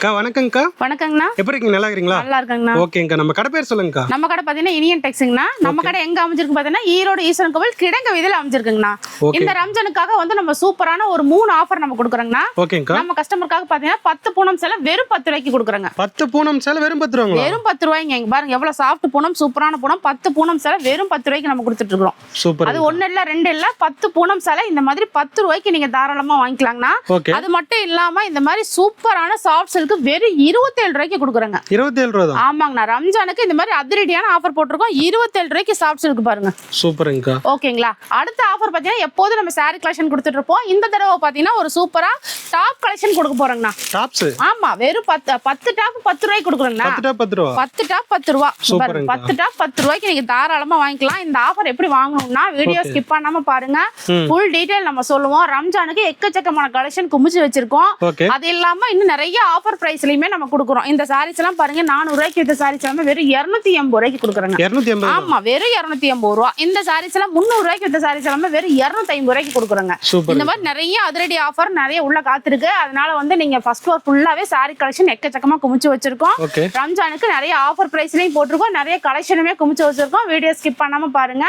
அக்கா வணக்கங்கக்கா. வணக்கங்கண்ணா. எப்படி இருக்கீங்க? நல்லா இருக்கீங்களா? நல்லா இருக்கங்கண்ணா. ஓகேங்கக்கா. நம்ம கடை பேர் சொல்லுங்கக்கா. நம்ம கடை பாத்தீங்கன்னா இனியன் டெக்ஸுங்கண்ணா. நம்ம கடை எங்க அமைஞ்சிருக்கு பாத்தீங்கன்னா ஈரோடு ஈஸ்வரன் கோவில் கிடங்க வீதியில அமைஞ்சிருக்குங்கண்ணா. இந்த ரம்ஜானுக்காக வந்து நம்ம சூப்பரான ஒரு 3 ஆஃபர் நம்ம கொடுக்குறோங்கண்ணா. ஓகேங்கக்கா. நம்ம கஸ்டமருக்காக பாத்தீங்கன்னா 10 பூனம் சேலை வெறும் 10 ரூபாய்க்கு கொடுக்குறோங்க. 10 பூனம் சேலை வெறும் 10 ரூபாங்களா? வெறும் 10 ரூபாய்ங்க. இங்க பாருங்க எவ்வளவு சாஃப்ட் பூனம், சூப்பரான பூனம். 10 பூனம் சேலை வெறும் 10 ரூபாய்க்கு நம்ம கொடுத்துட்டு இருக்கோம். சூப்பர். அது 1 இல்ல 2 இல்ல 10 பூனம் சேலை இந்த மாதிரி 10 ரூபாய்க்கு நீங்க தாராளமா வாங்கிக்கலாங்கண்ணா. அது மட்டும் இல்லாம இந்த மாதிரி சூப்பரான சாஃப்ட் சில்க் வெறும் 27 ரூபாய்க்கு கொடுக்குறோங்க. 27 ரூபாய் தான். ஆமாங்கண்ணா. ரம்ஜானுக்கு இந்த மாதிரி அதிரடியான ஆஃபர் போட்டிருக்கோம். 27 ரூபாய்க்கு சாஃப்ட் சில்க் பாருங்க. சூப்பர்ங்கக்கா. ஓகேங்களா. அடுத்த ஆஃபர் பாத்தீங்கன்னா எப்போதும் நம்ம சாரி கலெக்ஷன் கொடுத்துட்டு இருப்போம். இந்த தடவை பாத்தீங்கன்னா ஒரு சூப்பரா டாப் கலெக்ஷன் கொடுக்க போறோங்கண்ணா. டாப்ஸ்? ஆமா, வெறும் 10 டாப் 10 ரூபாய்க்கு கொடுக்குறோங்கண்ணா. 10 டாப் 10 ரூபாய். 10 டாப் 10 ரூபாய். 10 டாப் 10 ரூபாய்க்கு நீங்க தாராளமா வாங்கிக்கலாம். இந்த ஆஃபர் எப்படி வாங்கணும்னா வீடியோ ஸ்கிப் பண்ணாம பாருங்க. ஃபுல் டீடைல் நம்ம சொல்லுவோம். ரம்ஜானுக்கு எக்கச்சக்கமான கலெக்ஷன் குமிச்சு வச்சிருக்கோம். அது இல்லாம இன்னும் நிறைய ஆஃபர் பிரைஸ்லயுமே நம்ம கொடுக்குறோம். இந்த சாரீஸ் எல்லாம் பாருங்க 400 ரூபாய்க்கு இந்த சாரீஸ் எல்லாம் வெறும் 280 ரூபாய்க்கு கொடுக்குறாங்க. 280? ஆமா, வெறும் 280 ரூபாய். இந்த சாரீஸ் எல்லாம் 300 ரூபாய்க்கு இந்த சாரீஸ் எல்லாம் வெறும் 250 ரூபாய்க்கு கொடுக்குறாங்க. இந்த மாதிரி நிறைய அதிரடி ஆஃபர் நிறைய உள்ள காத்திருக்கு. அதனால வந்து நீங்க ஃபர்ஸ்ட் ஃப்ளோர் ஃபுல்லாவே சாரி கலெக்ஷன் எக்கச்சக்கமா குமிச்சு வச்சிருக்கோம். ரம்ஜானுக்கு நிறைய ஆஃபர் பிரைஸ்லயும் போட்டிருக்கோம். நிறைய கலெக்ஷனுமே குமிச்சு வச்சிருக்கோம். வீடியோ ஸ்கிப் பண்ணாம பாருங்க.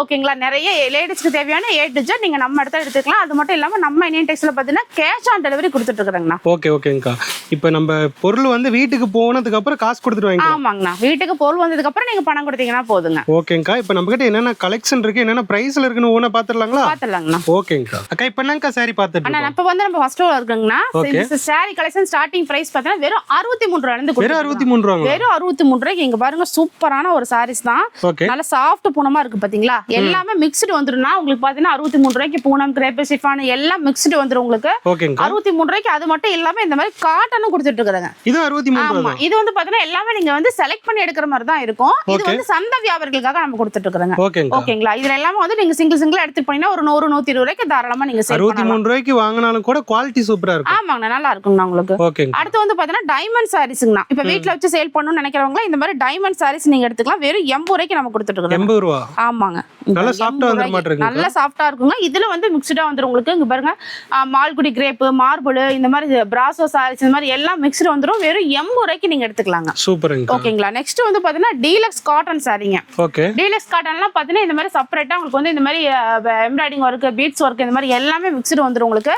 ஓகேங்களா. நிறைய லேடிஸ்க்கு தேவையான A to Z நீங்க நம்ம இடத்துல எடுத்துக்கலாம். அது மட்டும் இல்லாம நம்ம இந்தியன் டெக்ஸ்ல பாத்தீங்கன்னா கேஷ் ஆன் டெலிவரி கொடுத்துட்டு இருக்காங்கண்ணா. ஓகேங்கக்கா. இப்போ நம்ம பொருள் வந்து வீட்டுக்கு போனதுக்கு அப்புறம் காசு கொடுத்துட்டு வாங்க. ஆமாங்கண்ணா. வீட்டுக்கு பொருள் வந்ததுக்கு அப்புறம் நீங்க பணம் கொடுத்தீங்கன்னா போதுங்க. ஓகேங்கக்கா. இப்போ நம்ம கிட்ட என்னென்ன கலெக்ஷன் இருக்கு, என்னென்ன பிரைஸ்ல இருக்குன்னு ஒண்ணா பாத்துறலாங்களா? பாத்துறலாங்கண்ணா. ஓகேங்கக்கா. அக்கா இப்போ என்னங்கக்கா சாரி பாத்துட்டு அண்ணா இப்ப வந்து நம்ம ஃபர்ஸ்ட் ஃப்ளோர் இருக்குங்கண்ணா. இந்த சாரி கலெக்ஷன் ஸ்டார்டிங் பிரைஸ் பாத்தீங்கன்னா வெறும் 63 ரூபாயில இருந்து வெறும் 63 ரூபாங்க. வெறும் 63 ரூபாய்க்கு இங்க பாருங்க சூப்பரான ஒரு சாரீஸ் தான். நல்ல சாஃப்ட் பூனமா இருக்கு பாத்தீங்களா. எல்லாமே மிக்ஸ்டு வந்துரும்னா உங்களுக்கு பாத்தீங்கன்னா 63 ரூபாய்க்கு பூனம் கிரேப் சிஃபான் எல்லாம் மிக்ஸ்டு வந்துரும் உங்களுக்கு. 63 ரூபாய்க்கு. அது மட்டும் இல்லாம இந்த மாதிரி காட்டனும் கொடுத்துட்டு இருக்காங்க. இது 63 ஆமா. இது வந்து பாத்தீங்கன்னா எல்லாமே நீங்க வந்து செலக்ட் பண்ணி எடுக்கிற மாதிரி தான் இருக்கும். இது வந்து சந்தை வியாபாரிகளுக்காக நம்ம கொடுத்துட்டு இருக்காங்க. ஓகேங்களா. இதுல எல்லாமே வந்து நீங்க சிங்கிள் எடுத்து போனீங்கன்னா ஒரு 100 120 ரூபாய்க்கு தாராளமா நீங்க சேல் பண்ணலாம். 63 ரூபாய்க்கு வாங்குனாலும் கூட குவாலிட்டி சூப்பரா இருக்கும். ஆமாங்க, நல்லா இருக்கும்ண்ணா உங்களுக்கு. அடுத்து வந்து பாத்தீங்கன்னா டைமண்ட் சாரீஸ்ங்கண்ணா. இப்ப வீட்ல வச்சு சேல் பண்ணணும்னு நினைக்கிறவங்க இந்த மாதிரி டைமண்ட் சாரீஸ் நீங்க எடுத்துக்கலாம். வெறும் 80 ரூபாய்க்கு நம்ம கொடுத்துட்டு இருக்கோம். 80 ரூபாய். ஆமாங்க. நல்ல சாஃப்ட்டா வந்த மாதிரி இருக்கு. நல்ல சாஃப்ட்டா இருக்குங்க. இதுல வந்து மிக்ஸ்டா வந்துரும் உங்களுக்கு. இங்க பாருங்க மால்குடி கிரேப், மார்பிள், இந்த மாதிரி பிராசோ சாரீஸ் இந்த மாதிரி எல்லாம் மிக்ஸ்டு வந்துரும். வெறும் 80 ரூபாய்க்கு நீங்க எடுத்துக்கலாங்க. சூப்பர்ங்க. ஓகேங்களா. நெக்ஸ்ட் வந்து பாத்தீங்கன்னா டீலக்ஸ் காட்டன் சாரீங்க. டீலக்ஸ் காட்டன்லாம் பாத்தீங்கன்னா இந்த மாதிரி செப்பரேட்டா உங்களுக்கு வந்து இந்த மாதிரி எம்ப்ராய்டிங் ஒர்க், பீட்ஸ் ஒர்க் இந்த மாதிரி எல்லாமே மிக்ஸ்டு வந்துரும் உங்களுக்கு.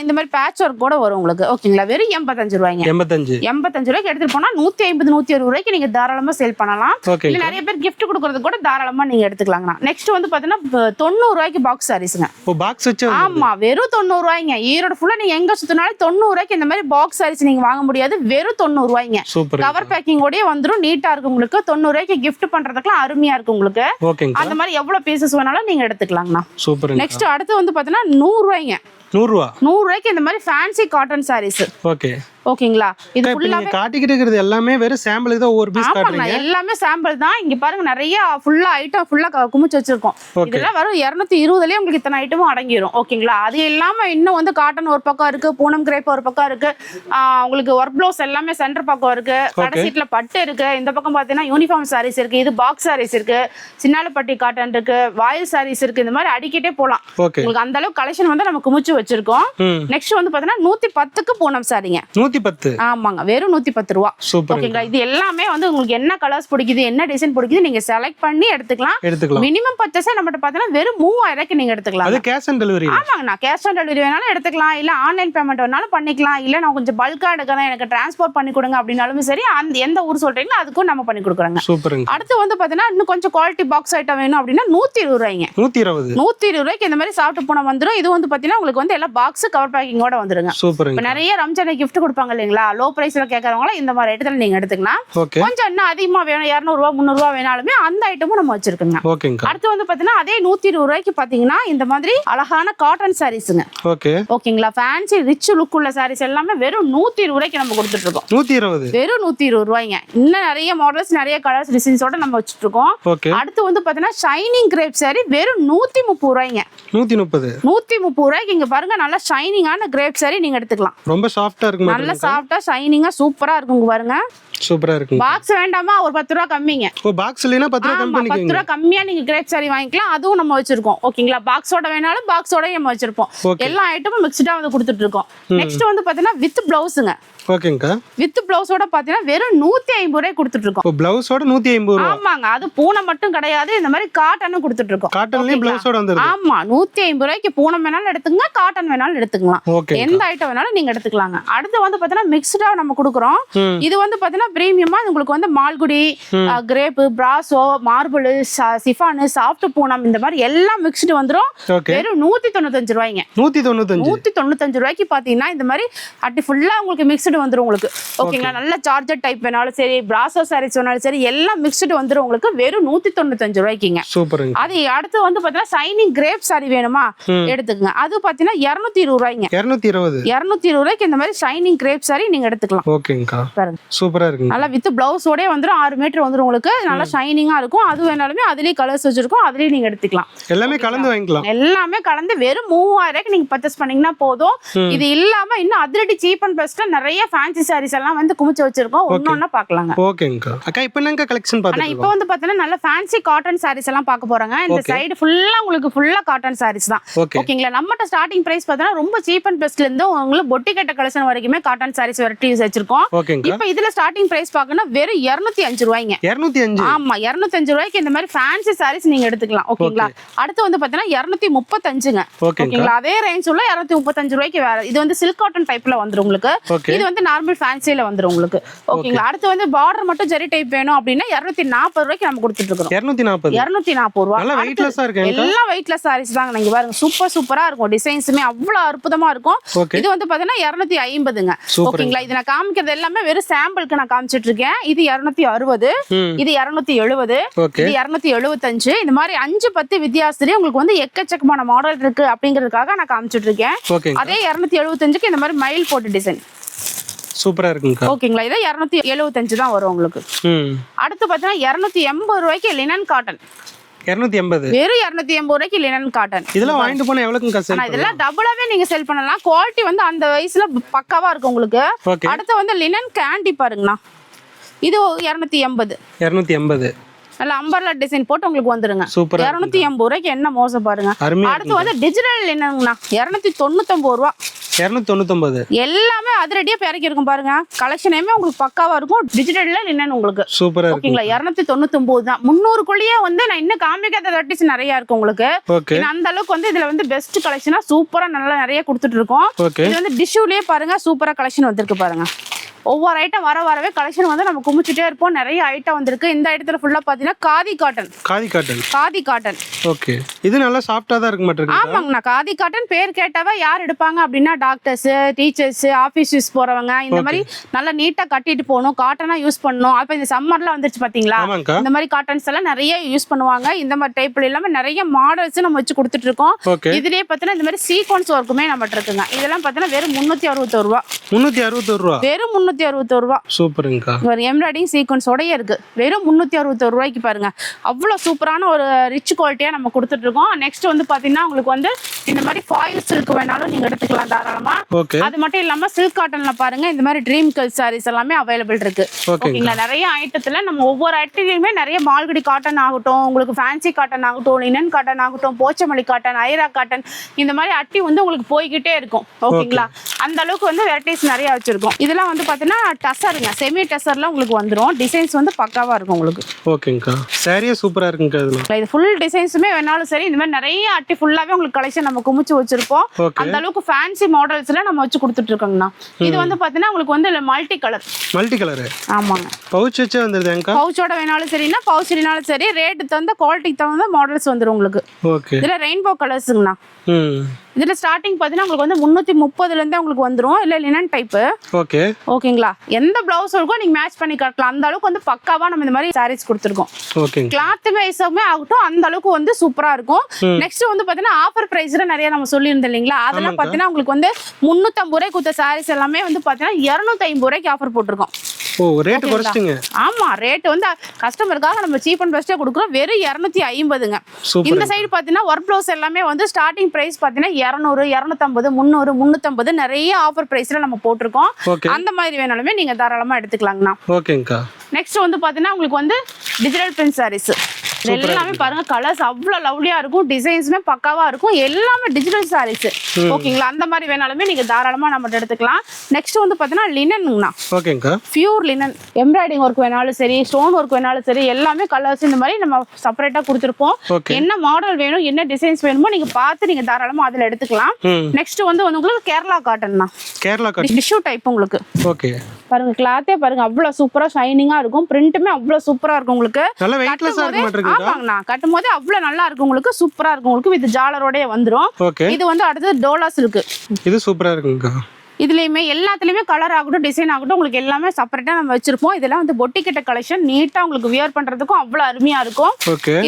இந்த மாதிரி பேட்ச் ஒர்க் கூட வரும் உங்களுக்கு. ஓகேங்களா. வெறும் 85 ரூபாய்ங்க. 85 ரூபாய்க்கு எடுத்துட்டு போனா 150 160 ரூபாய்க்கு நீங்க தாராளமா சேல் பண்ணலாம். இல்ல நிறைய பேர் கிஃப்ட் கொடுக்கறது கூட தாராளமா நீங்க எடுத்துக்கலாங்கண்ணா. நெக்ஸ்ட் வந்து பாத்தீங்கன்னா 90 ரூபாய்க்கு பாக்ஸ் சாரீஸ்ங்க. பாக்ஸ் வச்சு? ஆமா, வெறும் 90 ரூபாய்ங்க. ஈரோடு ஃபுல்லா நீங்க எங்க சுத்தினாலும் 90 ரூபாய்க்கு இந்த மாதிரி பாக்ஸ் சாரீஸ் நீங்க வாங்க முடியாது. வெறும் 90 ரூபாய்ங்க. கவர் பேக்கிங் ஓடே வந்துரும். நீட்டா இருக்கு உங்களுக்கு. 90 ரூபாய்க்கு கிஃப்ட் பண்றதுக்குலாம் அருமையா இருக்கு உங்களுக்கு. அந்த மாதிரி எவ்வளவு பீசஸ் வேணாலும் நீங்க எடுத்துக்கலாங்கண்ணா. சூப்பர். நெக்ஸ்ட் அடுத்து வந்து பாத்தீங்கன்னா 100 ரூபாய்ங்க. 100 ரூபாய்க்கு இந்த மாதிரி ஃபேன்சி காட்டன் சாரீஸ். ஓகேங்களா. இது ஃபுல்லாவே காட்டிக்கிட்டு இருக்குது எல்லாமே வெறும் சாம்பிளுக்கு தான் ஒரு பீஸ் காட்டுறீங்க. எல்லாமே சாம்பிள் தான். இங்க பாருங்க நிறைய ஃபுல்லா ஐட்டம் ஃபுல்லா குமிச்சு வச்சிருக்கோம். இதெல்லாம் வரும் 220லயே உங்களுக்கு இத்தனை ஐட்டமும் அடங்கிரும். ஓகேங்களா. அது இல்லாம இன்னும் வந்து காட்டன் ஒரு பக்கம் இருக்கு, பூனம் கிரேப் ஒரு பக்கம் இருக்கு, உங்களுக்கு ஒர்க் ப்ளவுஸ் எல்லாமே சென்டர் பக்கம் இருக்கு, கடைசீட்ல பட்டு இருக்கு, இந்த பக்கம் பாத்தீங்கன்னா யூனிஃபார்ம் சாரீஸ் இருக்கு, இது பாக்ஸ் சாரீஸ் இருக்கு, சின்னாலப்பட்டி காட்டன் இருக்கு, வாயில் சாரீஸ் இருக்கு. இந்த மாதிரி அடிக்கிட்டே போலாம். உங்களுக்கு அந்த அளவுக்கு கலெக்ஷன் வந்து நம்ம குமிச்சு வச்சிருக்கோம். நெக்ஸ்ட் வந்து பாத்தீங்கன்னா 110க்கு பூனம் சாரீங்க. 110? ஆமாங்க. வெறும் 110 ரூபா. ஓகேங்களா. இது எல்லாமே வந்து உங்களுக்கு என்ன கலர்ஸ் பிடிக்குது, என்ன டிசைன் பிடிக்குது நீங்க செலக்ட் பண்ணி எடுத்துக்கலாம். மினிமம் பர்ச்சேஸ் நம்மகிட்ட பாத்தீங்கன்னா வெறும் 3000 ரூபாய்க்கு நீங்க எடுத்துக்கலாம். அது கேஷ் ஆன் டெலிவரி? ஆமாங்கண்ணா. கேஷ் ஆன் டெலிவரி வேணாலும் எடுத்துக்கலாம். இல்ல ஆன்லைன் பேமெண்ட் வேணாலும் பண்ணிக்கலாம். இல்ல நான் கொஞ்சம் பல்கா எடுக்கிறேன் எனக்கு டிரான்ஸ்போர்ட் பண்ணி கொடுங்க அப்படின்னாலும் சரி, அந்த எந்த ஊர் சொல்றீங்களோ அதுக்கும் நம்ம பண்ணி கொடுக்குறோங்க. அடுத்து வந்து பாத்தீங்கன்னா இன்னும் கொஞ்சம் குவாலிட்டி பாக்ஸ் ஐட்டம் வேணும் அப்படின்னா 120 ரூபாய்ங்க. 120 ரூபாய்க்கு இந்த மாதிரி சாப்பிட்டு போன வந்துடும். இது வந்து பாத்தீங்கன்னா உங்களுக்கு வந்து எல்லா பாக்ஸ் கவர் பேக்கிங்கோட வந்துருங்க. நிறைய ரம்ஜான் கிஃப்ட் கொடுப்பாங்க இல்லைங்களா, லோ பிரைஸ்ல கேக்குறவங்கள இந்த மாதிரி இடத்துல நீங்க எடுத்துக்கலாம். கொஞ்சம் இன்னும் அதிகமா வேணும் 200 ரூபாய் 300 ரூபாய் வேணாலுமே அந்த ஐட்டமும் நம்ம வச்சிருக்கோங்க. அடுத்து வந்து பாத்தீங்கன்னா அதே 120 ரூபாய்க்கு பாத்தீங்கன்னா இந்த மாதிரி அழகான காட்டன் சாரீஸ்ங்க. ஓகேங்களா. ஃபேன்சி ரிச் லுக் உள்ள சாரீஸ் எல்லாமே வெறும் 120 ரூபாய்க்கு நம்ம கொடுத்துட்டு இருக்கோம். 120? வெறும் 120 ரூபாய்ங்க. இன்னும் நிறைய மாடல்ஸ் நிறைய கலர்ஸ் டிசைன்ஸோட நம்ம வச்சிட்டு இருக்கோம். அடுத்து வந்து பாத்தீங்கன்னா ஷைனிங் கிரேப் சாரி வெறும் 130 ரூபாய்ங்க. 130 ரூபாய்க்கு இங்க பாருங்க நல்லா ஷைனிங்கான கிரேப் சாரி நீங்க எடுத்துக்கலாம். ரொம்ப சாஃப்ட்டா இருக்கு. நல்ல சாஃப்ட்டா ஷைனிங்கா சூப்பரா இருக்குங்க பாருங்க. சூப்பரா இருக்கு. பாக்ஸ் வேண்டாமா ஒரு 10 ரூபாய் கம்மிங்க. பாக்ஸ் இல்லனா 10 ரூபாய் கம்மி பண்ணிக்கங்க. 10 ரூபாய் கம்மியா நீங்க கிரேப் சாரி வாங்கிக்கலாம். அதுவும் நம்ம வச்சிருக்கோம். ஓகேங்களா. பாக்ஸோட வேணாலும் பாக்ஸோட நம்ம வச்சிருப்போம். எல்லா ஐட்டமும் மிக்ஸ்டா வந்து கொடுத்துட்டு இருக்கோம். நெக்ஸ்ட் வந்து பாத்தீங்கன்னா வித் பிளவுஸ்ங்க. ஓகேங்கா. வித் பிளவுஸோட பாத்தீங்கன்னா வெறும் 150 ரூபாய் கொடுத்துட்டு இருக்கோம். பிளவுஸோட 150 ரூபாய். ஆமாங்க, அது பூனை மட்டும் கிடையாது, இந்த மாதிரி காட்டனும் கொடுத்துட்டு இருக்கோம். காட்டன்லயே பிளவுஸோட வந்துருது. ஆமா, 150 ரூபாய்க்கு பூனை வேணாலும் எடுத்துங்க, காட்டன் வேணாலும் எடுத்துக்கலாம். எந்த ஐட்டம் வேணாலும் நீங்க எடுத்துக்கலாங்க. அடுத்து வந்து பாத்தீங்கன்னா மிக்ஸ்டா நம்ம கொடுக்குறோம். இது வந்து பாத்தீங்கன்னா பிரீமியமா உங்களுக்கு வந்து மால்குடி, கிரேப், பிராசோ, மார்பிள், சிஃபான், சாஃப்ட் பூனம் இந்த மாதிரி எல்லாம் மிக்ஸ்டு வந்துரும். வெறும் 195 ரூபாய்ங்க. 195 ரூபாய்க்கு பாத்தீங்கன்னா இந்த மாதிரி அட்டி ஃபுல்லா உங்களுக்கு மிக்ஸ்டு வந்துரும் உங்களுக்கு. ஓகேங்களா, நல்ல சார்ஜர் டைப் வேணாலும் சரி, பிராசோ சாரீஸ் வேணாலும் சரி, எல்லாம் மிக்ஸ்டு வந்துரும் உங்களுக்கு வெறும் 195 ரூபாய்க்குங்க. சூப்பருங்க. அது அடுத்து வந்து பாத்தீங்கன்னா சைனிங் கிரேப் சாரி வேணுமா எடுத்துக்கங்க. அது பாத்தீங்கன்னா 220 ரூபாய்ங்க. 220 ரூபாய்க்கு இந்த மாதிரி சைனிங் கிரேப் சாரி நீங்க எடுத்துக்கலாம். ஓகேங்கா, சூப்பரா இருக்கு. நல்லா வித் பிளவுஸோட வந்துரும். 6 மீட்டர் வந்துரும் உங்களுக்கு. நல்லா ஷைனிங்கா இருக்கும். அது வேணாலுமே அதுலயே கலர்ஸ் வச்சிருக்கோம், அதுலயே நீங்க எடுத்துக்கலாம். எல்லாமே கலந்து வாங்கிக்கலாம். எல்லாமே கலந்து வெறும் 3000 ரூபாய்க்கு நீங்க பர்ச்சேஸ் பண்ணீங்கன்னா போதும். இது இல்லாம இன்னும் அதிரடி சீப் அண்ட் பெஸ்ட்ல நிறைய ஃபேன்சி சாரீஸ் எல்லாம் வந்து குமிச்சு வச்சிருக்கோம். ஒண்ணொண்ணா பார்க்கலாங்க. ஓகேங்கா. அக்கா இப்போ என்னங்க கலெக்ஷன் பாத்தீங்க? இப்போ வந்து பாத்தீங்கன்னா நல்ல ஃபேன்சி காட்டன் சாரீஸ் எல்லாம் பார்க்க போறாங்க. இந்த சைடு ஃபுல்லா உங்களுக்கு ஃபுல்லா காட்டன் சாரீஸ் தான். ஓகேங்களா, நம்மட்ட ஸ்டார்டிங் பிரைஸ் பார்த்தீங்கன்னா ரொம்ப சீப் அண்ட் பெஸ்ட்ல இருந்து உங்களுக்கு பொட்டி கட்ட கலெக்ஷன் வரைக்குமே காட்டன் சாரீஸ் வெரைட்டிஸ் வச்சிருக்கோம். இப்போ இதுல ஸ்டார்டிங் பிரைஸ் பார்க்கணும் வெறும் 205 ரூபாய்ங்க. 205. ஆமா, 205 ரூபாய்க்கு இந்த மாதிரி ஃபேன்சி சாரீஸ் நீங்க எடுத்துக்கலாம். ஓகேங்களா, அடுத்து வந்து பாத்தீங்கன்னா 235ங்க. ஓகேங்களா, அதே ரேஞ்ச் உள்ள 235 ரூபாய்க்கு வேற. இது வந்து சில்க் காட்டன் டைப்ல வந்துரும் உங்களுக்கு. இது வந்து நார்மல் ஃபேன்சில வந்துரும் உங்களுக்கு. ஓகேங்களா, அடுத்து வந்து பார்டர் மட்டும் ஜெரி டைப் வேணும் அப்படின்னா 240 ரூபாய்க்கு நம்ம கொடுத்துட்டு இருக்கோம். 240 ரூபாய். நல்லா வெயிட்லெஸ்ஸா இருக்கு. எல்லாம் வெயிட்லெஸ் சாரீஸ் தாங்க. நீங்க பாருங்க, சூப்பரா இருக்கும். டிசைன்ஸுமே அவ்வளவு அற்புதமா இருக்கும். இது வந்து பாத்தீங்கன்னா 250ங்க. ஓகேங்களா, இது நான் காமிக்கிறது எல்லாமே வெறும் சாம்பிளுக்கு நான் காமிச்சிட்டு இருக்கேன். இது 260, இது 270, இது 275. இந்த மாதிரி 5-10 வித்தியாசத்துலயே உங்களுக்கு வந்து எக்கச்சக்கமான மாடல் இருக்கு அப்படிங்கிறதுக்காக நான் காமிச்சிட்டு இருக்கேன். அதே 275க்கு இந்த மாதிரி மயில் போட்டு டிசைன் சூப்பரா இருக்குங்க. ஓகேங்களா, இது 275 தான் வரும் உங்களுக்கு. அடுத்து பாத்தீங்கன்னா 280 ரூபாய்க்கு லினன் காட்டன். 280. வெறும் 280 ரூபாய்க்கு லினன் காட்டன். இதெல்லாம் வாங்கிட்டு போனா எவ்வளவுக்கு செல் பண்ணலாம்? இதெல்லாம் டபுளாவே நீங்க செல் பண்ணலாம். குவாலிட்டி வந்து அந்த வயசுல பக்காவா இருக்கும் உங்களுக்கு. அடுத்து வந்து லினன் கேண்டி பாருங்கண்ணா, இது 280. நல்ல அம்பர்லா டிசைன் போட்டு உங்களுக்கு வந்துருங்க. 280 ரூபாய்க்கு என்ன மோசம் பாருங்க. அடுத்து வந்து டிஜிட்டல் லினன்ங்கண்ணா 299 ரூபா. 299. எல்லாமே அதிரடியா பேரக்கி இருக்கும் பாருங்க. கலெக்ஷனே உங்களுக்கு பக்காவா இருக்கும். டிஜிட்டல்ல லினன் உங்களுக்கு சூப்பரா இருக்கு. ஓகேங்களா, 299 தான். 300க்குள்ளேயே வந்து நான் இன்னும் காமிக்காத வெரைட்டிஸ் நிறைய இருக்கு உங்களுக்கு. அந்த அளவுக்கு வந்து இதுல வந்து பெஸ்ட் கலெக்ஷனா சூப்பரா நல்லா நிறைய கொடுத்துட்டு இருக்கோம். இது வந்து டிஷ்யூலயே பாருங்க சூப்பரா கலெக்ஷன் வந்திருக்கு பாருங்க. ஒவ்வொரு ஐட்டம் வரவே கலெக்ஷன் வந்து நம்ம குமிச்சுட்டே இருப்போம். நிறைய ஐட்டம் வந்திருக்கு. இந்த ஐட்டத்துல ஃபுல்லா பாத்தீங்கன்னா காதி காட்டன். ஓகே, இது நல்லா சாஃப்ட்டா தான் இருக்கு மாட்டேங்குது. ஆமாங்கண்ணா, காதி காட்டன் பேர் கேட்டவ யார் எடுப்பாங்க அப்படின்னா டாக்டர்ஸ், டீச்சர்ஸ், ஆபீஸ் யூஸ் போறவங்க இந்த மாதிரி நல்லா நீட்டா கட்டிட்டு போகணும், காட்டனா யூஸ் பண்ணணும். அப்ப இந்த சம்மர்ல வந்துருச்சு பாத்தீங்களா, இந்த மாதிரி காட்டன்ஸ் எல்லாம் நிறைய யூஸ் பண்ணுவாங்க. இந்த மாதிரி டைப்ல இல்லாம நிறைய மாடல்ஸ் நம்ம வச்சு கொடுத்துட்டு இருக்கோம். இதுலயே பாத்தீங்கன்னா இந்த மாதிரி சீக்வன்ஸ் ஒர்க்குமே நம்ம இருக்குங்க. இதெல்லாம் பாத்தீங்கன்னா வெறும் 361 ரூபா. 361 ரூபா. வெறும் 361 ரூபா. சூப்பருங்கா. ஒரு எம்ப்ராய்டிங் சீக்வன்ஸோடயே இருக்கு. வெறும் 361 ரூபாய்க்கு பாருங்க. அவ்வளவு சூப்பரான ஒரு ரிச் குவாலிட்டியா நம்ம கொடுத்துட்டு இருக்கோம். நெக்ஸ்ட் வந்து பாத்தீங்கன்னா உங்களுக்கு வந்து இந்த மாதிரி ஃபாயில் சில்க் வேணாலும் நீங்க எடுத்துக்கலாம் தாராளமா. அது மட்டும் இல்லாம சில்க் காட்டன்ல பாருங்க இந்த மாதிரி ட்ரீம் கல் சாரீஸ் எல்லாமே அவைலபிள் இருக்கு. ஓகேங்களா, நிறைய ஐட்டத்துல நம்ம ஒவ்வொரு ஐட்டத்திலயுமே நிறைய மால்குடி காட்டன் ஆகட்டும், உங்களுக்கு ஃபேன்சி காட்டன் ஆகட்டும், லினன் காட்டன் ஆகட்டும், போச்சமல்லி காட்டன், ஐரா காட்டன், இந்த மாதிரி அட்டி வந்து உங்களுக்கு போய்கிட்டே இருக்கும். ஓகேங்களா, அந்த அளவுக்கு வந்து வெரைட்டிஸ் நிறைய வச்சிருக்கோம். இதெல்லாம் வந்து பாத்தீங்கன்னா டசருங்க, செமி டசர்ல உங்களுக்கு வந்துரும். டிசைன்ஸ் வந்து பக்காவா இருக்கும் உங்களுக்கு. ஓகேங்கா, சாரியே சூப்பரா இருக்குங்க. இது ஃபுல் டிசைன்ஸுமே வேணாலும் சரி, இந்த மாதிரி நிறைய அட்டி ஃபுல்லாவே உங்களுக்கு கலெக்ஷன் நம்ம குமிச்சு வச்சிருப்போம். அந்த அளவுக்கு ஃபேன்சி மாடல்ஸ்ல நம்ம வச்சு கொடுத்துட்டு இருக்கோங்கண்ணா. இது வந்து பாத்தீங்கன்னா உங்களுக்கு வந்து மல்டி கலர். ஆமாங்க, பவுச் வச்சே வந்துருதுங்க. பவுச்சோட வேணாலும் சரினா பவுச் இல்லனாலும் சரி, ரேட் தகுந்த குவாலிட்டிக்கு தகுந்த மாடல்ஸ் வந்துரும் உங்களுக்கு. ஓகே, இதுல ரெயின்போ கலர்ஸ்ங்கண்ணா. இதுல ஸ்டார்டிங் பாத்தீங்கன்னா உங்களுக்கு வந்து 330ல இருந்தே உங்களுக்கு வந்துரும். இல்ல லினன் டைப். ஓகேங்களா, எந்த பிளவுஸ் இருக்கோ நீங்க மேட்ச் பண்ணி கட்டலாம். அந்த அளவுக்கு வந்து பக்காவா நம்ம இந்த மாதிரி சாரீஸ் கொடுத்துருக்கோம். கிளாத் வைஸுமே ஆகட்டும் அந்த அளவுக்கு வந்து சூப்பரா இருக்கும். நெக்ஸ்ட் வந்து பாத்தீங்கன்னா ஆஃபர் பிரைஸ்ல நிறைய நம்ம சொல்லியிருந்தோம் இல்லைங்களா, அதெல்லாம் பாத்தீங்கன்னா உங்களுக்கு வந்து 350 ரூபாய் கொடுத்த சாரீஸ் எல்லாமே வந்து பாத்தீங்கன்னா 250 ரூபாய்க்கு ஆஃபர் போட்டிருக்கோம். ரேட் குறைச்சிட்டீங்க. ஆமா, ரேட் வந்து கஸ்டமருக்காக நம்ம சீப் அண்ட் பெஸ்டா கொடுக்குறோம். வெறும் 250ங்க. இந்த சைடு பாத்தீங்கன்னா ஒர்க் ப்ளவுஸ் எல்லாமே வந்து ஸ்டார்டிங் பிரைஸ் பாத்தீங்கன்னா 200, 250, 300, 350 நிறைய ஆஃபர் பிரைஸ்ல நம்ம போட்டிருக்கோம். அந்த மாதிரி வேணாலுமே நீங்க தாராளமா எடுத்துக்கலாங்கண்ணா. ஓகேங்கா. நெக்ஸ்ட் வந்து பாத்தீங்கன்னா உங்களுக்கு வந்து டிஜிட்டல் பிரிண்ட் சாரீஸ். எல்லாமே பாருங்க கலர்ஸ் அவ்வளவு லவ்லியா இருக்கும், டிசைன்ஸுமே பக்காவா இருக்கும், எல்லாமே டிஜிட்டல் சாரீஸ். ஓகேங்களா, அந்த மாதிரி வேணாலுமே நீங்க தாராளமா நம்ம எடுத்துக்கலாம். நெக்ஸ்ட் வந்து பாத்தீங்கன்னா லினன்ங்கண்ணா. ஓகேங்கா, பியூர் லினன். எம்ப்ராய்டிங் ஒர்க் வேணாலும் சரி, ஸ்டோன் ஒர்க் வேணாலும் சரி, எல்லாமே கலர்ஸ் இந்த மாதிரி நம்ம செப்பரேட்டா கொடுத்துருப்போம். என்ன மாடல் வேணும், என்ன டிசைன்ஸ் வேணுமோ நீங்க பார்த்து நீங்க தாராளமா அதுல எடுத்துக்கலாம். நெக்ஸ்ட் வந்து உங்களுக்கு கேரளா காட்டன் தான். கேரளா காட்டன் டிஷ்யூ டைப் உங்களுக்கு. ஓகே, பாருங்க கிளாத்தே பாருங்க அவ்வளவு சூப்பரா ஷைனிங்கா இருக்கும், பிரிண்ட்டுமே அவ்வளவு சூப்பரா இருக்கும் உங்களுக்கு. நல்ல வெயிட்லெஸ்ஸா இருக்க மாட்டேங்குது. ஆமாங்கண்ணா, கட்டும் போதே அவ்வளவு நல்லா இருக்கும் உங்களுக்கு, சூப்பரா இருக்கும் உங்களுக்கு. வித் ஜாலரோடயே வந்துரும். இது வந்து அடுத்து டோலா சில்க். இது சூப்பரா இருக்குங்க. இதுலயுமே எல்லாத்துலயுமே கலர் ஆகட்டும், டிசைன் ஆகட்டும், உங்களுக்கு எல்லாமே செப்பரேட்டா நம்ம வச்சிருப்போம். இதெல்லாம் வந்து பொட்டிக்கிட்ட கலெக்ஷன், நீட்டா உங்களுக்கு வியர் பண்றதுக்கும் அவ்வளவு அருமையா இருக்கும்.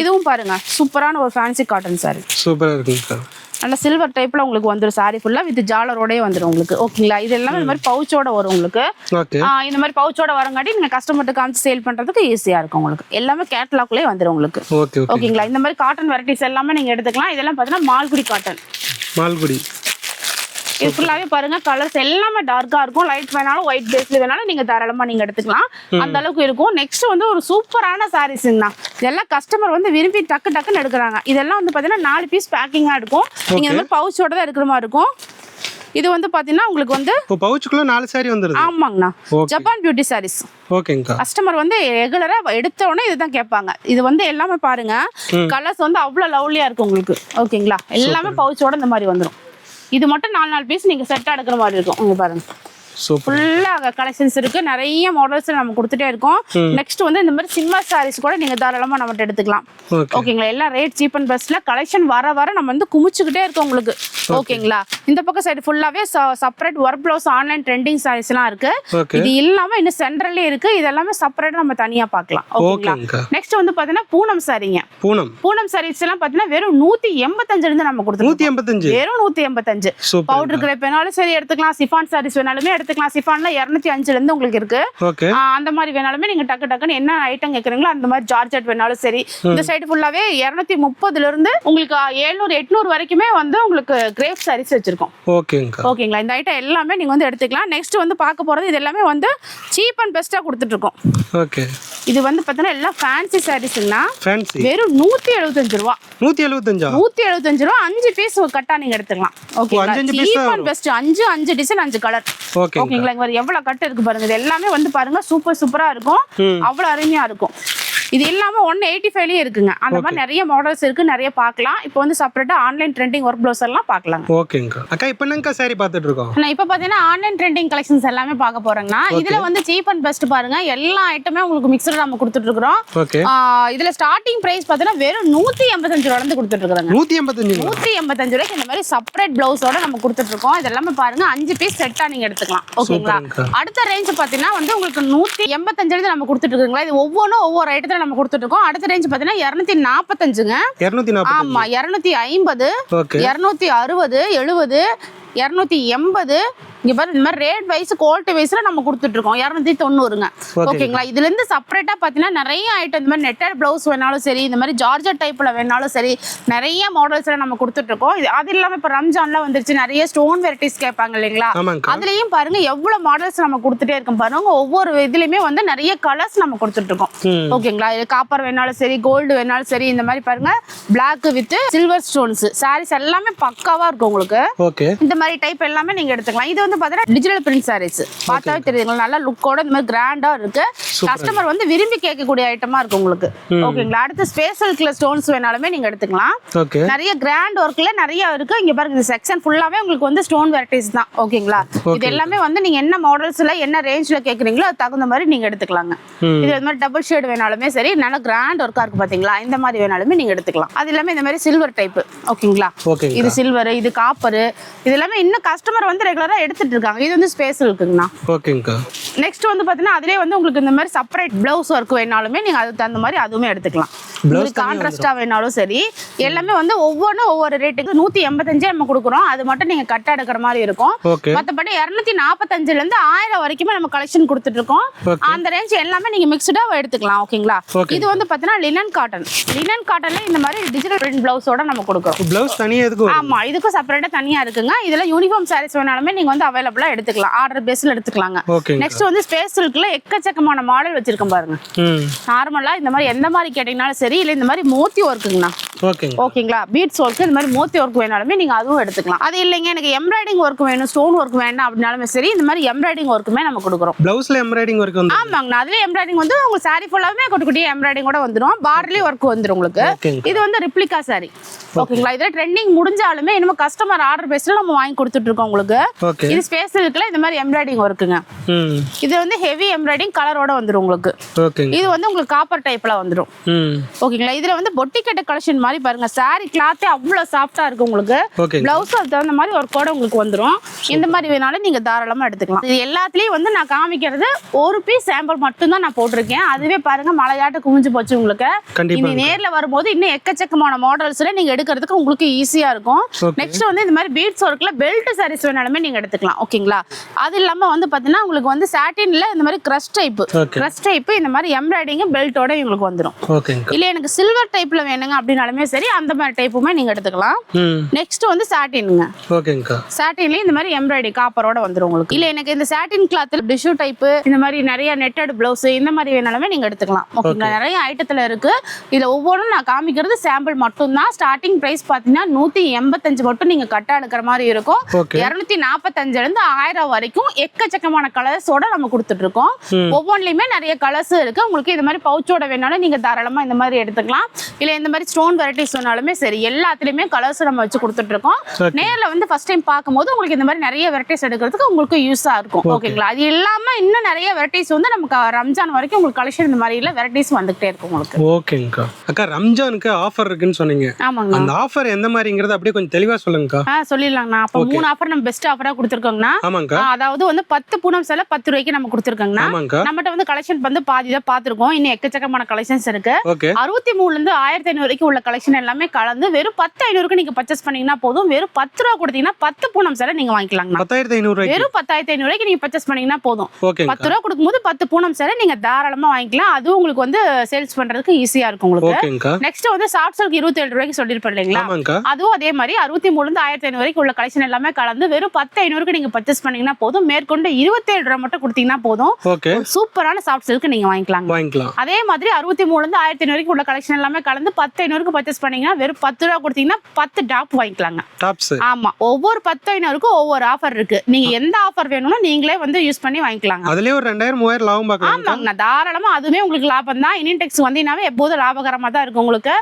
இதுவும் பாருங்க சூப்பரான ஒரு ஃபேன்சி காட்டன் சாரி. சூப்பரா இருக்குங்க. நல்ல சில்வர் டைப்ல உங்களுக்கு வந்துடும் சாரி ஃபுல்லா, வித் ஜாலரோடய வந்துடும் உங்களுக்கு. ஓகேங்களா, இது எல்லாமே இந்த மாதிரி பவுச்சோட வரும் உங்களுக்கு. இந்த மாதிரி பவுச்சோட வரங்காட்டி நீங்க கஸ்டமர்ட்ட காமிச்சு சேல் பண்றதுக்கு ஈஸியா இருக்கும் உங்களுக்கு. எல்லாமே கேட்டலாக்லயே வந்துடும் உங்களுக்கு. ஓகேங்களா, இந்த மாதிரி காட்டன் வெரைட்டிஸ் எல்லாமே நீங்க எடுத்துக்கலாம். இதெல்லாம் பாத்தீங்கன்னா மால்குடி காட்டன். மால்குடி இது ஃபுல்லாவே பாருங்க கலர்ஸ் எல்லாமே டார்க்கா இருக்கும். லைட் வேணாலும் ஒயிட் பேஸ்ல வேணாலும் நீங்க தாராளமா நீங்க எடுத்துக்கலாம், அந்த அளவுக்கு இருக்கும். நெக்ஸ்ட் வந்து ஒரு சூப்பரான சாரீஸ்ங்கண்ணா. இதெல்லாம் கஸ்டமர் வந்து விரும்பி டக்கு டக்குன்னு எடுக்கிறாங்க. இதெல்லாம் வந்து பாத்தீங்கன்னா 4 பீஸ் பேக்கிங்கா இருக்கும். நீங்க இந்த மாதிரி பவுச்சோட தான் இருக்கிற மாதிரி இருக்கும். இது வந்து பாத்தீங்கன்னா உங்களுக்கு வந்து பவுச்சுக்குள்ள 4 சாரி வந்துருது. ஆமாங்கண்ணா, ஜப்பான் பியூட்டி சாரீஸ். ஓகேங்கா, கஸ்டமர் வந்து ரெகுலரா எடுத்த உடனே இதுதான் கேட்பாங்க. இது வந்து எல்லாமே பாருங்க கலர்ஸ் வந்து அவ்வளவு லவ்லியா இருக்கும் உங்களுக்கு. ஓகேங்களா, எல்லாமே பவுச்சோட இந்த மாதிரி வந்துடும். இது மட்டும் 4 பீஸ் நீங்க செட்டா எடுக்கிற மாதிரி இருக்கும். இங்க பாருங்க ஃபுல்லா கலெக்ஷன்ஸ் இருக்கு, நிறைய மாடல்ஸ் நம்ம கொடுத்துட்டே இருக்கோம். நெக்ஸ்ட் வந்து இந்த மாதிரி சிம்மர் சாரீஸ் கூட நீங்க தாராளமா நம்ம எடுத்துக்கலாம். ஓகேங்களா, எல்லாம் ரேட் சீப் அண்ட் பெஸ்ட்ல கலெக்ஷன் வர வர நம்ம வந்து குமிச்சுக்கிட்டே இருக்கோம் உங்களுக்கு. ஓகேங்களா, இந்த பக்கம் சைடு ஃபுல்லாவே separate work blouse online trending sarees எல்லாம் இருக்கு. இது இல்லாம இன்னும் சென்ட்ரல்லே இருக்கு. இது எல்லாமே செப்பரேட்டா நம்ம தனியா பார்க்கலாம். ஓகேங்களா, நெக்ஸ்ட் வந்து பாத்தீங்கன்னா பூனம் சாரீங்க. பூனம் சாரீஸ் எல்லாம் பாத்தீங்கன்னா வெறும் 185 இருந்து நம்ம கொடுத்துருக்கோம். வெறும் 185. பவுடர் கிரேப் வேணாலும் சரி எடுத்துக்கலாம், சிஃபான் சாரீஸ் வேணாலுமே எடுத்துக்கலாம். சிஃபான்ல 205 இருந்து உங்களுக்கு இருக்கு. அந்த மாதிரி வேணாலுமே நீங்க டக்கு டக்குன்னு என்ன ஐட்டம் கேக்குறீங்களோ அந்த மாதிரி ஜார்ஜெட் வேணாலும் சரி. இந்த சைடு ஃபுல்லாவே 230 இருந்து உங்களுக்கு 700 800 வரைக்குமே வந்து உங்களுக்கு கிரேப் சாரீஸ் வச்சிருக்கோம். ஓகேங்களா, இந்த ஐட்டம் எல்லாமே நீங்க வந்து எடுத்துக்கலாம். நெக்ஸ்ட் வந்து பார்க்க போறது இது எல்லாமே வந்து சீப் அண்ட் பெஸ்டா கொடுத்துட்டு இருக்கோம். இது வந்து பாத்தீங்கன்னா எல்லாம் ஃபேன்சி சாரீஸ்னா வெறும் 175 ரூபா. 175 ரூபா 5 பீஸ் கட்டா நீங்க எடுத்துக்கலாம். ஓகேங்களா, cheap and best. 5 design 5 colour. ஓகேங்களா, இங்க எவ்வளவு கட்டு இருக்கு பாருங்க. இது எல்லாமே வந்து பாருங்க சூப்பரா இருக்கும், அவ்வளவு அருமையா இருக்கும். இது எல்லாமே 185லயே இருக்குங்க. அந்த மாதிரி நிறைய மாடல்ஸ் இருக்கு, நிறைய பார்க்கலாம். இப்போ வந்து செப்பரேட்டா ஆன்லைன் ட்ரெண்டிங் ஒர்க் ப்ளவுஸ் எல்லாம் பார்க்கலாம். ஓகேங்க அக்கா, இப்போ என்னங்க சாரி பார்த்துட்டு இருக்கோம். நான் இப்போ பாத்தீங்கன்னா ஆன்லைன் ட்ரெண்டிங் கலெக்ஷன்ஸ் எல்லாமே பார்க்க போறேங்கண்ணா. இதுல வந்து சீப் அண்ட் பெஸ்ட் பாருங்க, எல்லா ஐட்டமே உங்களுக்கு மிக்ஸ்டா நம்ம கொடுத்துட்டு இருக்கோம். இதுல ஸ்டார்டிங் பிரைஸ் பாத்தீங்கன்னா வெறும் 185 ரூபாயில இருந்து கொடுத்துட்டு இருக்காங்க. 185 ரூபாய்க்கு இந்த மாதிரி செப்பரேட் பிளவுஸோட நம்ம கொடுத்துட்டு இருக்கோம். இது எல்லாமே பாருங்க 5 பீஸ் செட்டா நீங்க எடுத்துக்கலாம். ஓகேங்களா, அடுத்த ரேஞ்ச் பாத்தீங்கன்னா வந்து உங்களுக்கு 185 இருந்து நம்ம கொடுத்துட்டு இருக்கோங்களா. இது ஒவ்வொரு ஐட்டத்துல நம்ம கொடுத்துட்டு இருக்கோம். அடுத்த ரேஞ்ச் பாத்தீங்கன்னா 245ங்க. ஆமா, 250, 260, 70, 280. இங்க பாரு, இந்த மாதிரி ரேட் வைஸ் குவாலிட்டி வைஸ்ல நம்ம கொடுத்துட்டு இருக்கோம். 290ங்க. ஓகேங்களா, இதுல இருந்து செப்பரேட்டா பாத்தீங்கன்னா நிறைய ஐட்டம் இந்த மாதிரி நெட்டட் பிளவுஸ் வேணாலும் சரி, இந்த மாதிரி ஜார்ஜெட் டைப்ல வேணாலும் சரி, நிறைய மாடல்ஸ்ல நம்ம கொடுத்துட்டு இருக்கோம். அது இல்லாம இப்ப ரம்ஜான்ல வந்துருச்சு, நிறைய ஸ்டோன் வெரைட்டிஸ் கேட்பாங்க இல்லைங்களா. அதுலயும் பாருங்க எவ்வளவு மாடல்ஸ் நம்ம கொடுத்துட்டே இருக்கோம் பாருங்க. ஒவ்வொரு இதுலயுமே வந்து நிறைய கலர்ஸ் நம்ம கொடுத்துட்டு இருக்கோம். ஓகேங்களா, இது காப்பர் வேணாலும் சரி, கோல்டு வேணாலும் சரி, இந்த மாதிரி பாருங்க black with silver stones sarees எல்லாமே பக்காவா இருக்கும் உங்களுக்கு. இந்த மாதிரி டைப் எல்லாமே நீங்க எடுத்துக்கலாம். இது வந்து பாத்தீங்கன்னா டிஜிட்டல் பிரிண்ட் சாரீஸ். பார்த்தாவே தெரியுது, நல்ல லுக்கோட இந்த மாதிரி கிராண்டா இருக்கு. கஸ்டமர் வந்து விரும்பி கேட்கக்கூடிய ஐட்டமா இருக்கு உங்களுக்கு. ஓகேங்களா, அடுத்து ஸ்பேஷல் ஸ்டோன்ஸ் வேணாலுமே நீங்க எடுத்துக்கலாம். நிறைய கிராண்ட் ஒர்க்ல நிறைய இருக்கு. இங்க பாருங்க, இந்த செக்ஷன் ஃபுல்லாவே உங்களுக்கு வந்து ஸ்டோன் வெரைட்டிஸ் தான். ஓகேங்களா, இது எல்லாமே வந்து நீங்க என்ன மாடல்ஸ்ல என்ன ரேஞ்ச்ல கேக்குறீங்களோ அது தகுந்த மாதிரி நீங்க எடுத்துக்கலாங்க. இது இந்த மாதிரி டபுள் ஷேட் வேணாலுமே சரி, நல்ல கிராண்ட் ஒர்க்கா இருக்கு பாத்தீங்களா, இந்த மாதிரி வேணாலுமே நீங்க எடுத்துக்கலாம். அது எல்லாமே இந்த மாதிரி சில்வர் டைப். ஓகேங்களா, இது சில்வர், இது காப்பர், இது எல்லாமே இன்னும் கஸ்டமர் வந்து ரெகுலரா எடுத்துட்டு இருக்காங்க. இது வந்து ஸ்பேஷல் இருக்குங்கண்ணா. ஓகேங்கா, நெக்ஸ்ட் வந்து பாத்தீங்கன்னா அதுலயே வந்து உங்களுக்கு இந்த மாதிரி செப்பரேட் பிளவுஸ் ஒர்க் வேணாலுமே நீங்க அதுக்கு தகுந்த மாதிரி அதுவுமே எடுத்துக்கலாம். உங்களுக்கு கான்ட்ராஸ்டா வேணாலும் சரி, எல்லாமே வந்து ஒவ்வொன்றும் ஒவ்வொரு ரேட்டுக்கு 185 நம்ம கொடுக்குறோம். அது மட்டும் நீங்க கட்ட எடுக்கிற மாதிரி இருக்கும். மற்றபடி 245ல இருந்து 1000 வரைக்குமே நம்ம கலெக்ஷன் கொடுத்துட்டு இருக்கோம். அந்த ரேஞ்ச் எல்லாமே நீங்க மிக்ஸ்டா எடுத்துக்கலாம். ஓகேங்களா? இது வந்து பாத்தீங்கன்னா லினன் காட்டன்ல இந்த மாதிரி டிஜிட்டல் பிரிண்ட் பிளவுஸோட நம்ம கொடுக்குறோம். பிளவுஸ் தனியா எதுக்கு? ஆமா, இதுக்கும் செப்பரேட்டா தனியா இருக்குங்க. இதுல யூனிஃபார்ம் சாரீஸ் வேணாலுமே நீங்க வந்து அவைலபிளா எடுத்துக்கலாம். ஆர்டர் பேஸ்ல எடுத்துக்கலாங்க. நெக்ஸ்ட் வந்து ஸ்பேஸ் சில்க்ல எக்கச்சக்கமான மாடல் வச்சிருக்கோம் பாருங்க. நார்மலா இந்த மாதிரி எந்த மாதிரி கேட்டீங்கனாலும் சரி, இல்ல இந்த மாதிரி மோத்தி ஒர்க்குங்கண்ணா. ஓகேங்களா? பீட்ஸ் ஒர்க், இந்த மாதிரி மோத்தி ஒர்க் வேணாலுமே நீங்க அதுவும் எடுத்துக்கலாம். அது இல்லைங்க எனக்கு எம்ப்ராய்டிங் ஒர்க் வேணும், ஸ்டோன் ஒர்க் வேண்டாம் அப்படினாலுமே சரி, இந்த மாதிரி எம்ப்ராய்டிங் ஒர்க்குமே நம்ம கொடுக்குறோம். பிளவுஸ்ல எம்ப்ராய்டிங் ஒர்க் வந்து ஆமாங்க, அதுல எம்ப்ராய்டிங் வந்து உங்க சாரி ஃபுல்லாவே குட்டி எம்ப்ராய்டிங் கூட வந்துரும். பார்டர்லி ஒர்க் வந்துரும் உங்களுக்கு. இது வந்து ரிப்ளிகா சாரி. ஓகேங்களா? இதுல ட்ரெண்டிங் முடிஞ்சாலுமே இன்னும் கஸ்டமர் ஆர்டர் பேஸ்ல நம்ம வாங்கி கொடுத்துட்டு இருக்கோம் உங்களுக்கு. இது ஸ்பேஸ் இருக்குல இந்த மாதிரி எம்ப்ராய்டிங் ஒர்க்குங்க. இது வந்து ஹெவி எம்ப்ராய்டிங் கலரோட வந்துரும் உங்களுக்கு. இது வந்து உங்களுக்கு காப்பர் டைப்ல வந்துரும். ஓகேங்களா? இதுல வந்து பொட்டி கட்ட கலெக்ஷன் மாதிரி பாருங்க. சாரி கிளாத்தே அவ்வளவு சாஃப்டா இருக்கு உங்களுக்கு. பிளவுஸ் அது தகுந்த மாதிரி ஒரு கோட உங்களுக்கு வந்துரும். இந்த மாதிரி வேணாலும் நீங்க தாராளமா எடுத்துக்கலாம். இது எல்லாத்துலயும் வந்து நான் காமிக்கிறது ஒரு பீஸ் சாம்பிள் மட்டும் தான் நான் போட்டிருக்கேன். அதுவே பாருங்க மலையாட்ட குமிஞ்சு போச்சு உங்களுக்கு. இனி நேர்ல வரும்போது இன்னும் எக்கச்சக்கமான மாடல்ஸ்ல நீங்க எடுக்கிறதுக்கு உங்களுக்கு ஈஸியா இருக்கும். நெக்ஸ்ட் வந்து இந்த மாதிரி பீட்ஸ் ஒர்க்ல பெல்ட் சாரீஸ் வேணாலுமே நீங்க எடுத்துக்கலாம். ஓகேங்களா? அது இல்லாம வந்து பாத்தீங்கன்னா உங்களுக்கு வந்து சாட்டின்ல இந்த மாதிரி கிரஷ் டைப் இந்த மாதிரி எம்ப்ராய்டிங் பெல்ட்டோட உங்களுக்கு வந்துரும். இல்ல எனக்கு சில்வர் டைப்ல வேணுங்க அப்படினாலுமே சரி, அந்த மாதிரி டைப்புமே நீங்க எடுத்துக்கலாம். நெக்ஸ்ட் வந்து சாட்டின்ங்க. சாட்டின்ல இந்த மாதிரி எம்ப்ராய்டிங் காப்பரோட வந்துரும் உங்களுக்கு. இல்ல எனக்கு இந்த சாட்டின் கிளாத்ல டிஷ்யூ டைப், இந்த மாதிரி நிறைய நெட்டட் பிளவுஸ் இந்த மாதிரி வேணாலுமே நீங்க எடுத்துக்கலாம். ஓகேங்களா? நிறைய ஐட்டத்துல இருக்கு. இதுல ஒவ்வொன்றும் நான் காமிக்கிறது சாம்பிள் மட்டும் தான். ஸ்டார்டிங் பிரைஸ் பாத்தீங்கன்னா 185 மட்டும் நீங்க கட்ட எடுக்கிற மாதிரி இருக்கும். 245ல இருந்து 1000 வரைக்கும் எக்கச்சக்கமான கலர்ஸோட நம்ம கொடுத்துட்டு இருக்கோம். ஒவ்வொன்றுலயுமே நிறைய கலர்ஸ் இருக்கு. உங்களுக்கு இந்த மாதிரி பவுச்சோட வேணாலும் நீங்க தாராளமா இந்த மாதிரி எடுத்துக்கலாம். இல்ல இந்த மாதிரி ஸ்டோன் வெரைட்டிஸ் வேணாலுமே சரி, எல்லாத்துலயுமே கலர்ஸ் நம்ம வச்சு கொடுத்துட்டு இருக்கோம். நேர்ல வந்து ஃபர்ஸ்ட் டைம் பார்க்கும்போது உங்களுக்கு இந்த மாதிரி நிறைய வெரைட்டிஸ் எடுக்கிறதுக்கு உங்களுக்கு யூஸா இருக்கும். ஓகேங்களா? அது இல்லாம இன்னும் நிறைய வெரைட்டிஸ் வந்து நமக்கு ரம்ஜான் வரைக்கும் உங்களுக்கு கலெக்ஷன் இந்த மாதிரி இல்ல வெரைட்டிஸ் வந்துட்டே இருக்கும் உங்களுக்கு. ஓகேங்கா. அக்கா ரம்ஜானுக்கு ஆஃபர் இருக்குன்னு சொன்னீங்க. ஆமாங்க. அந்த ஆஃபர் எந்த மாதிரிங்கறது அப்படியே கொஞ்சம் தெளிவா சொல்லுங்கக்கா. சொல்லிடலாங்கண்ணா. அப்ப 3 ஆஃபர் நம்ம பெஸ்ட் ஆஃபரா கொடுத்துருக்கோங்கண்ணா. அதாவது வந்து 10 பூனம் சேலை 10 ரூபாய்க்கு நம்ம கொடுத்துருக்கோங்கண்ணா. நம்மகிட்ட வந்து கலெக்ஷன் வந்து பாதி தான் பார்த்திருக்கோம். இன்னும் எக்கச்சக்கமான கலெக்ஷன்ஸ் இருக்கு. 63ல இருந்து 1500 வரைக்கும் உள்ள கலெக்ஷன் எல்லாமே கலந்து வெறும் 10500க்கு நீங்க பர்ச்சேஸ் பண்ணீங்கன்னா போதும். வெறும் 10 ரூபா கொடுத்தீங்கன்னா 10 பூனம் சேலை நீங்க வாங்கிக்கலாங்கண்ணா. 10500 வெறும் 10500 ரூபாய்க்கு நீங்க பர்ச்சேஸ் பண்ணீங்கன்னா போதும். 10 ரூபா கொடுக்கும்போது 10 பூனம் சேலை நீங்க தாராளமா வாங்கிக்கலாம். அதுவும் உங்களுக்கு வந்து சேல்ஸ் பண்றதுக்கு ஈஸியா இருக்கும் உங்களுக்கு. நெக்ஸ்ட் வந்து சாஃப்ட் சில்க் 27 ரூபாய்க்கு சொல்லிருப்பேன் இல்லைங்களா? அதுவும் அதே மாதிரி 63ல இருந்து 1500 வரைக்கும் உள்ள கலெக்ஷன் எல்லாமே கலந்து வெறும் 10500க்கு நீங்க பர்ச்சேஸ் பண்ணீங்கன்னா போதும். மேற்கொண்டு 27 ரூபாய் மட்டும் கொடுத்தீங்கன்னா போதும். சூப்பரான சாஃப்ட் சில்க் நீங்க வாங்கிக்கலாம். அதே மாதிரி 63ல இருந்து 1500 வரைக்கும் உள்ள கலெக்ஷன் எல்லாமே கலந்து 10500க்கு பர்ச்சேஸ் பண்ணீங்கன்னா வெறும் 10 ரூபாய் கொடுத்தீங்கன்னா 10 டாப் வாங்கிக்கலாங்க. ஆமா, ஒவ்வொரு 10500க்கும் ஒவ்வொரு ஆஃபர் இருக்கு. நீங்க எந்த ஆஃபர் வேணும்னா நீங்களே வந்து யூஸ் பண்ணி வாங்கிக்கலாங்க. அதுலயே ஒரு 2000 3000 லாபம் பார்க்கலாம். ஆமாங்க, தாராளமா அதுவே உங்களுக்கு லாபம் தான். இனியன் டெக்ஸ் வந்தீங்கன்னாவே எப்போதும் லாபகரமா தான் இருக்கும் உங்களுக்கு.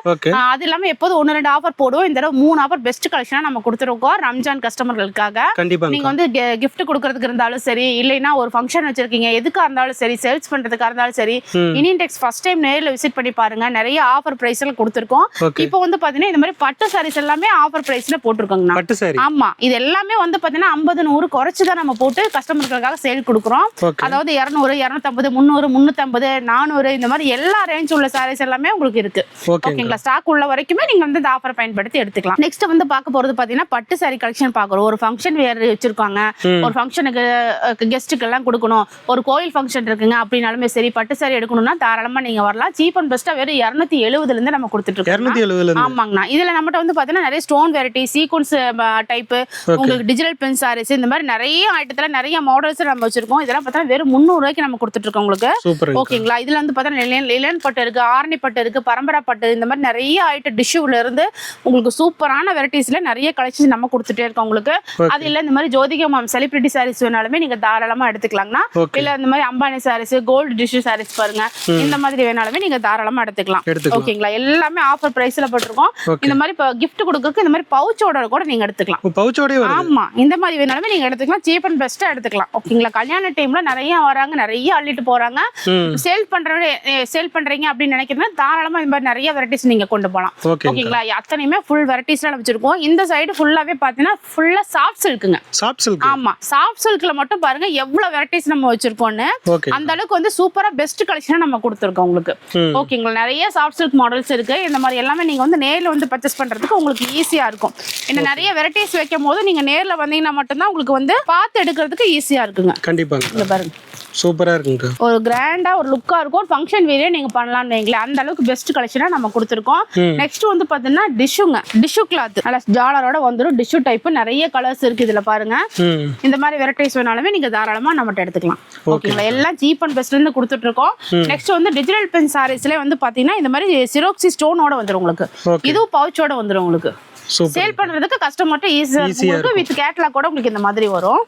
அது இல்லாம எப்போதும் 1-2 ஆஃபர் போடுவோம். இந்த தடவை 3 ஆஃபர் பெஸ்ட் கலெக்ஷனா நம்ம கொடுத்துருக்கோம் ரம்ஜான் கஸ்டமர்களுக்காக. நீங்க வந்து கிஃப்ட் கொடுக்கறதுக்கு இருந்தாலும் சரி, இல்லைன்னா ஒரு ஃபங்க்ஷன் வச்சிருக்கீங்க, எதுக்கா இருந்தாலும் சரி, சேல்ஸ் பண்றதுக்கா இருந்தாலும் சரி, இனியன் டெக்ஸ் ஃபர்ஸ்ட் டைம் நேர்ல விசிட் பண்ணி பாருங்க. நிறைய ஆஃபர் பிரைஸ்ல கொடுத்துருக்கோம். இப்போ வந்து பாத்தீங்கன்னா இந்த மாதிரி பட்டு சாரீஸ் எல்லாமே ஆஃபர் பிரைஸ்ல போட்டுருக்கோங்க. ஆமா, இது எல்லாமே வந்து பாத்தீங்கன்னா 50-100 குறைச்சுதான் நம்ம போட்டு கஸ்டமர்களுக்காக சேல் கொடுக்குறோம். அதாவது 200 250 300 350 400 இந்த மாதிரி எல்லா ரேஞ்ச் உள்ள சாரீஸ் எல்லாமே உங்களுக்கு இருக்கு. ஓகேங்களா? ஸ்டாக் உள்ள வரைக்குமே நீங்க வந்து இந்த ஆஃபர் பயன்படுத்தி எடுத்துக்கலாம். நெக்ஸ்ட் வந்து பார்க்க போறது பாத்தீங்கன்னா பட்டு சாரி கலெக்ஷன் பாக்குறோம். ஒரு ஃபங்க்ஷன் வேர் வச்சிருக்காங்க, ஒரு ஃபங்க்ஷனுக்கு கெஸ்ட்டுக்கு எல்லாம் கொடுக்கணும், ஒரு கோயில் ஃபங்க்ஷன் இருக்குங்க அப்படினாலுமே சரி, பட்டு சாரி எடுக்கணும்னா தாராளமா நீங்க வரலாம். சீப் அண்ட் பெஸ்டா வெறும் 270ல இருந்து நம்ம கொடுத்துட்டு இருக்கோம். 270. ஆமாங்கண்ணா. இதுல நம்மகிட்ட வந்து பாத்தீங்கன்னா நிறைய ஸ்டோன் வெரைட்டி, சீக்வன்ஸ் டைப், உங்களுக்கு டிஜிட்டல் பிரிண்ட் சாரீஸ், இந்த மாதிரி நிறைய ஐட்டத்துல நிறைய மாடல்ஸ் நம்ம வச்சிருக்கோம். இதெல்லாம் பார்த்தா வெறும் 300 ரூபாய்க்கு நம்ம கொடுத்துட்டு இருக்கோம் உங்களுக்கு. ஓகேங்களா? இதுல வந்து பாத்தீங்கன்னா லிலன் பட்டு இருக்கு, ஆரணி பட்டு இருக்கு, பரம்பரா பட்டு, இந்த மாதிரி நிறைய ஐட்டம் டிஷ்யூல இருந்து உங்களுக்கு சூப்பரான வெரைட்டிஸ்ல நிறைய கலெக்ஷன் நம்ம கொடுத்துட்டே இருக்கோம் உங்களுக்கு. அது இல்ல இந்த மாதிரி ஜோதிகா மேம் செலிபிரிட்டி சாரீஸ் வேணாலுமே நீங்க தாராளமா எடுத்துக்கலாம்னா. இல்ல இந்த மாதிரி அம்பானி சாரீஸ், கோல்டு டிஷ்யூ சாரீஸ் பாருங்க, இந்த மாதிரி வேணாலுமே நீங்க தாராளமா எடுத்துக்கலாம். ஓகேங்களா? எல்லாமே ஆஃபர் பிரைஸ்ல போட்டுருக்கோம். இந்த மாதிரி கிஃப்ட் கொடுக்கறதுக்கு இந்த மாதிரி பவுச்சோட கூட நீங்க எடுத்துக்கலாம். ஆமா, இந்த மாதிரி வேணாலுமே நீங்க எடுத்துக்கலாம். சீப் அண்ட் பெஸ்டா எடுத்துக்கலாம். ஓகேங்களா? கல்யாண டைம்ல நிறைய வராங்க, நிறைய அள்ளிட்டு போறாங்க. சேல் பண்றீங்க அப்படின்னு நினைக்கிறீங்கன்னா தாராளமா இந்த மாதிரி நிறைய வெரைட்டிஸ் நீங்க கொண்டு போகலாம். ஓகேங்களா? அத்தனையுமே ஃபுல் வெரைட்டிஸ்ல வச்சிருக்கோம். இந்த சைடு ஃபுல்லாவே பாத்தீங்கன்னா ஃபுல்லா சாஃப்ட் சில்க்குங்க. ஆமா, சாஃப்ட் சில்க்ல மட்டும் பாருங்க எவ்வளவு வெரைட்டிஸ் நம்ம வச்சிருக்கோம்னு. அந்த அளவுக்கு வந்து சூப்பரா பெஸ்ட் கலெக்ஷனா நம்ம கொடுத்துருக்கோம் உங்களுக்கு. ஓகேங்களா? நிறைய சாஃப்ட் சில்க் மாடல்ஸ் இருக்கு. இந்த மாதிரி எல்லாமே நீங்க வந்து நேர்ல வந்து பர்ச்சேஸ் பண்றதுக்கு உங்களுக்கு ஈஸியா இருக்கும். என்ன நிறைய வெரைட்டிஸ் வைக்கும் போது நீங்க நேர்ல வந்தீங்கன்னா மட்டும்தான் உங்களுக்கு வந்து பார்த்து எடுக்கிறதுக்கு ஈஸியா இருக்குங்க. கண்டிப்பாங்க. இங்க பாருங்க சூப்பரா இருக்குங்க. ஒரு கிராண்டா ஒரு லுக்கா இருக்கும். ஒரு ஃபங்க்ஷன் வேரியா நீங்க பண்ணலாம்னு வைங்களேன். அந்த அளவுக்கு பெஸ்ட் கலெக்ஷனா நம்ம கொடுத்துருக்கோம். நெக்ஸ்ட் வந்து பாத்தீங்கன்னா டிஷ்ஷுங்க. டிஷ்ஷு கிளாத் நல்ல ஜாலரோட வந்துடும். டிஷ்ஷு டைப் நிறைய கலர்ஸ் இருக்கு இதுல பாருங்க. இந்த மாதிரி வெரைட்டிஸ் வேணாலுமே நீங்க தாராளமா நம்மகிட்ட எடுத்துக்கலாம். ஓகேங்களா? எல்லாம் சீப் அண்ட் பெஸ்ட்ல இருந்து கொடுத்துட்டு இருக்கோம். நெக்ஸ்ட் வந்து டிஜிட்டல் பென் சாரீஸ்ல வந்து பாத்தீங்கன்னா இந்த மாதிரி சிரோக்சி ஸ்டோனோட வந்துடும் உங்களுக்கு. இதுவும் பவுச்சோட வந்துடும் உங்களுக்கு. சேல் பண்றதுக்கு கஸ்டமர்ட்ட ஈஸியா இருக்கும். வித் கேட்டலாக் கூட உங்களுக்கு இந்த மாதிரி வரும்.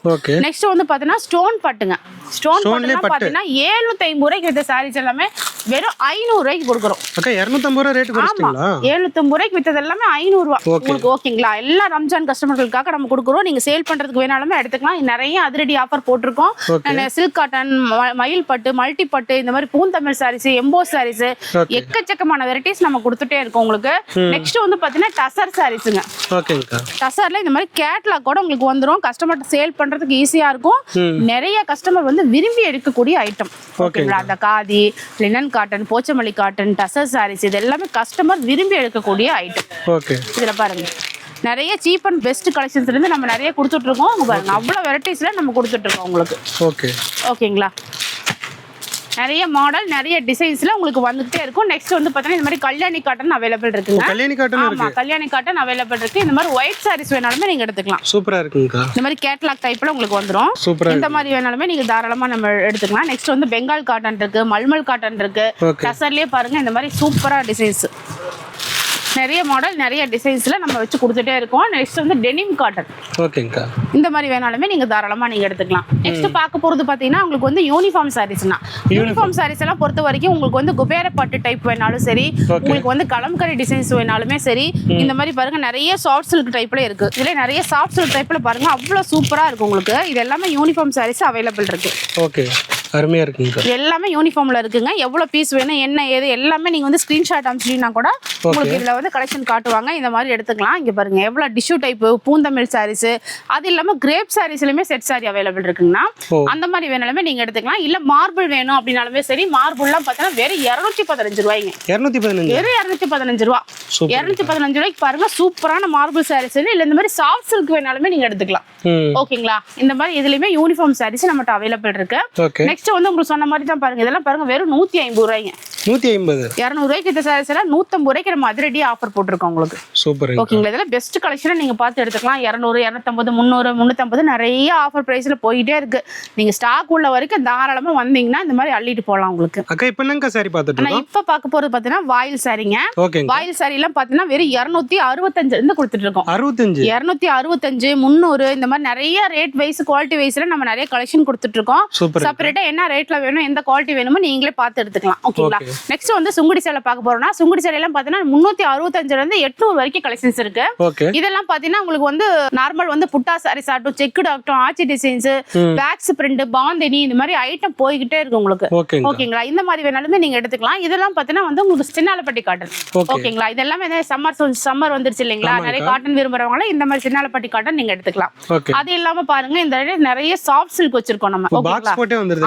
நெக்ஸ்ட் வந்து பாத்தீங்கன்னா ஸ்டோன் பட்டுங்க. ஸ்டோன் பட்டுனா பாத்தீங்கன்னா 750 ரூபாய்க்கு வித்த சாரீஸ் எல்லாமே வெறும் 500 ரூபாய்க்கு கொடுக்குறோம். அக்கா 250 ரூபாய் ரேட் குறைச்சிட்டீங்களா? 750 ரூபாய்க்கு வித்தது எல்லாமே 500 ரூபாய் உங்களுக்கு. ஓகேங்களா? எல்லா ரம்ஜான் கஸ்டமர்களுக்காக நம்ம கொடுக்குறோம். நீங்க சேல் பண்றதுக்கு வேணாலுமே எடுத்துக்கலாம். நிறைய அதிரடி ஆஃபர் போட்டிருக்கோம். சில்க் காட்டன், மயில் பட்டு, மல்டி பட்டு, இந்த மாதிரி பூந்தமிழ் சாரீஸ், எம்போஸ் சாரீஸ், எக்கச்சக்கமான வெரைட்டிஸ் நம்ம கொடுத்துட்டே இருக்கோம் உங்களுக்கு. நெக்ஸ்ட் வந்து பாத்தீங்கன்னா டசர் சாரீஸ். டசர்ல இந்த மாதிரி கேட்டலாக் கூட உங்களுக்கு வந்துரும். கஸ்டமர்ட்ட சேல் பண்றதுக்கு ஈஸியா இருக்கும். நிறைய கஸ்டமர் வந்து விரும்பி எடுக்கக்கூடிய ஐட்டம். ஓகேங்களா? அந்த khadi, linen cotton, Pochampally cotton, tussar sarees இது எல்லாமே கஸ்டமர் விரும்பி எடுக்கக்கூடிய ஐட்டம். இதுல பாருங்க நிறைய சீப் அண்ட் பெஸ்ட் கலெக்ஷன்ஸ்ல இருந்து நம்ம நிறைய கொடுத்துட்டு இருக்கோம். பாருங்க அவ்வளவு வெரைட்டிஸ்ல நம்ம கொடுத்துட்டு இருக்கோம் உங்களுக்கு. ஓகேங்களா? நிறைய மாடல் நிறைய டிசைன்ஸ்ல உங்களுக்கு வந்துட்டே இருக்கும். நெக்ஸ்ட் வந்து பாத்தீங்கன்னா இந்த மாதிரி கல்யாணி காட்டன் அவைலபிள் இருக்குங்க. கல்யாணி காட்டன் இருக்கு. ஆமா, கல்யாணி காட்டன் அவைலபிள் இருக்கு. இந்த மாதிரி ஒயிட் சாரீஸ் வேணாலுமே நீங்க எடுத்துக்கலாம். சூப்பரா இருக்குங்க. இந்த மாதிரி கேட்டலாக் டைப்ல உங்களுக்கு வந்துரும். இந்த மாதிரி வேணாலுமே நீங்க தாராளமா நம்ம எடுத்துக்கலாம். நெக்ஸ்ட் வந்து பெங்கால் காட்டன் இருக்கு, மல்மல் காட்டன் இருக்கு. டசர்லயே பாருங்க இந்த மாதிரி சூப்பரா டிசைன்ஸ் நிறைய மாடல் நிறைய டிசைன்ஸ்ல நம்ம வச்சு கொடுத்துட்டே இருக்கோம். நெக்ஸ்ட் வந்து டெனிம் காட்டன். ஓகேங்கா. இந்த மாதிரி வேணாலுமே நீங்க தாராளமா நீங்க எடுத்துக்கலாம். நெக்ஸ்ட் பார்க்க போறது பாத்தீங்கன்னா உங்களுக்கு வந்து யூனிஃபார்ம் சாரீஸ்னா, யூனிஃபார்ம் சாரீஸ் எல்லாம் பொறுத்த வரைக்கும் உங்களுக்கு வந்து குபேர பட்டு டைப் வேணாலும் சரி, உங்களுக்கு வந்து கலம்கரி டிசைன்ஸ் வேணாலுமே சரி, இந்த மாதிரி பாருங்க நிறைய சாஃப்ட் சில்க் டைப்ல இருக்கு. இதுல நிறைய சாஃப்ட் சில்க் டைப்ல பாருங்க அவ்வளவு சூப்பரா இருக்கு உங்களுக்கு. இது எல்லாமே யூனிஃபார்ம் சாரீஸ் அவைலபிள் இருக்கு. ஓகே, அருமையா இருக்குங்க. எல்லாமே யூனிஃபார்ம்ல இருக்குங்க. எவ்வளவு பீஸ் வேணும் என்ன ஏது எல்லாமே நீங்க வந்து ஸ்கிரீன்ஷாட் அனுப்பிச்சீங்கன்னா கூட உங்களுக்கு இதுல வந்து கலெக்ஷன் காட்டுவாங்க. இந்த மாதிரி எடுத்துக்கலாம். இங்க பாருங்க எவ்வளவு டிஷ்யூ டைப் பூந்தமிழ் சாரீஸ், அது இல்லாம கிரேப் சாரீஸ்லயுமே செட் சாரி அவைலபிள் இருக்குங்கன்னா அந்த மாதிரி வேணாலுமே நீங்க எடுத்துக்கலாம். இல்ல மார்பிள் வேணும் அப்படின்னாலுமே சரி, மார்பிள்லாம் பார்த்தீங்கன்னா வெறும் 215 ரூபாய்ங்க. 215 வெறும் 215 ரூபா. 215 ரூபாய்க்கு பாருங்க சூப்பரான மார்பிள் சாரீஸ். இல்ல இந்த மாதிரி சாஃப்ட் சில்க் வேணாலுமே நீங்க எடுத்துக்கலாம். ஓகேங்களா? இந்த மாதிரி இதுலயுமே யூனிஃபார்ம் சாரீஸ் நம்மகிட்ட அவைலபிள் இருக்கு. நெக்ஸ்ட் வந்து உங்களுக்கு சொன்ன மாதிரி தான் பாருங்க இதெல்லாம் பாருங்க வெறும் 150 ரூபாய்ங்க. 150 200 ரூபாய்க்கு இந்த சாரீஸ் எல்லாம் 150 ரூபாய்க்கு நம்ம அதிரடி ஆஃபர் போட்டுருக்கோம் உங்களுக்கு. சூப்பர். ஓகேங்களா? இதெல்லாம் பெஸ்ட் கலெக்ஷனை நீங்க பார்த்து எடுத்துக்கலாம். 200, 250, 300, 350 நிறைய ஆஃபர் பிரைஸ்ல போயிட்டே இருக்கு. நீங்க ஸ்டாக் உள்ள வரைக்கும் தாராளமா வந்தீங்கன்னா இந்த மாதிரி அள்ளிட்டு போகலாம் உங்களுக்கு. அக்கா இப்போ என்னங்க சாரி பார்த்துட்டு இருக்கோம்? இப்ப பார்க்க போறது பாத்தீங்கன்னா வாயில் சாரிங்க. வாயில் சாரி எல்லாம் பாத்தீங்கன்னா வெறும் 265 இருந்து கொடுத்துட்டு இருக்கோம். 265, 300 இந்த மாதிரி நிறைய ரேட் வைஸ் குவாலிட்டி வைஸ்ல நம்ம நிறைய கலெக்ஷன் கொடுத்துட்டு இருக்கோம். செப்பரேட்டா என்ன ரேட்ல வேணும் எந்த குவாலிட்டி வேணுமோ நீங்களே பார்த்து எடுத்துக்கலாம். ஓகேங்களா? நெக்ஸ்ட் வந்து சுங்குடி சேலை பார்க்க போறோம்னா, சுங்குடி சேலை எல்லாம் பாத்தீங்கன்னா 365 இருந்து 800 வரைக்கும் கலெக்ஷன்ஸ் இருக்கு. இதெல்லாம் பாத்தீங்கன்னா உங்களுக்கு வந்து நார்மல் வந்து புட்டா சாரீஸ் ஆகட்டும், செக்குடு ஆகட்டும், ஆச்சி டிசைன்ஸ், பேக்ஸ் பிரிண்ட், பாந்தினி இந்த மாதிரி ஐட்டம் போய்கிட்டே இருக்கு உங்களுக்கு. ஓகேங்களா? இந்த மாதிரி வேணாலுமே நீங்க எடுத்துக்கலாம். இதெல்லாம் பாத்தீங்கன்னா வந்து உங்களுக்கு சின்னாலப்பட்டி காட்டன். ஓகேங்களா? இதெல்லாம் சம்மர் வந்துருச்சு இல்லைங்களா? நிறைய காட்டன் விரும்புறவங்க இந்த மாதிரி சின்னாலப்பட்டி காட்டன் நீங்க எடுத்துக்கலாம். அது இல்லாம பாருங்க இந்த நிறைய சாஃப்ட் சில்க் வச்சிருக்கோம் நம்ம.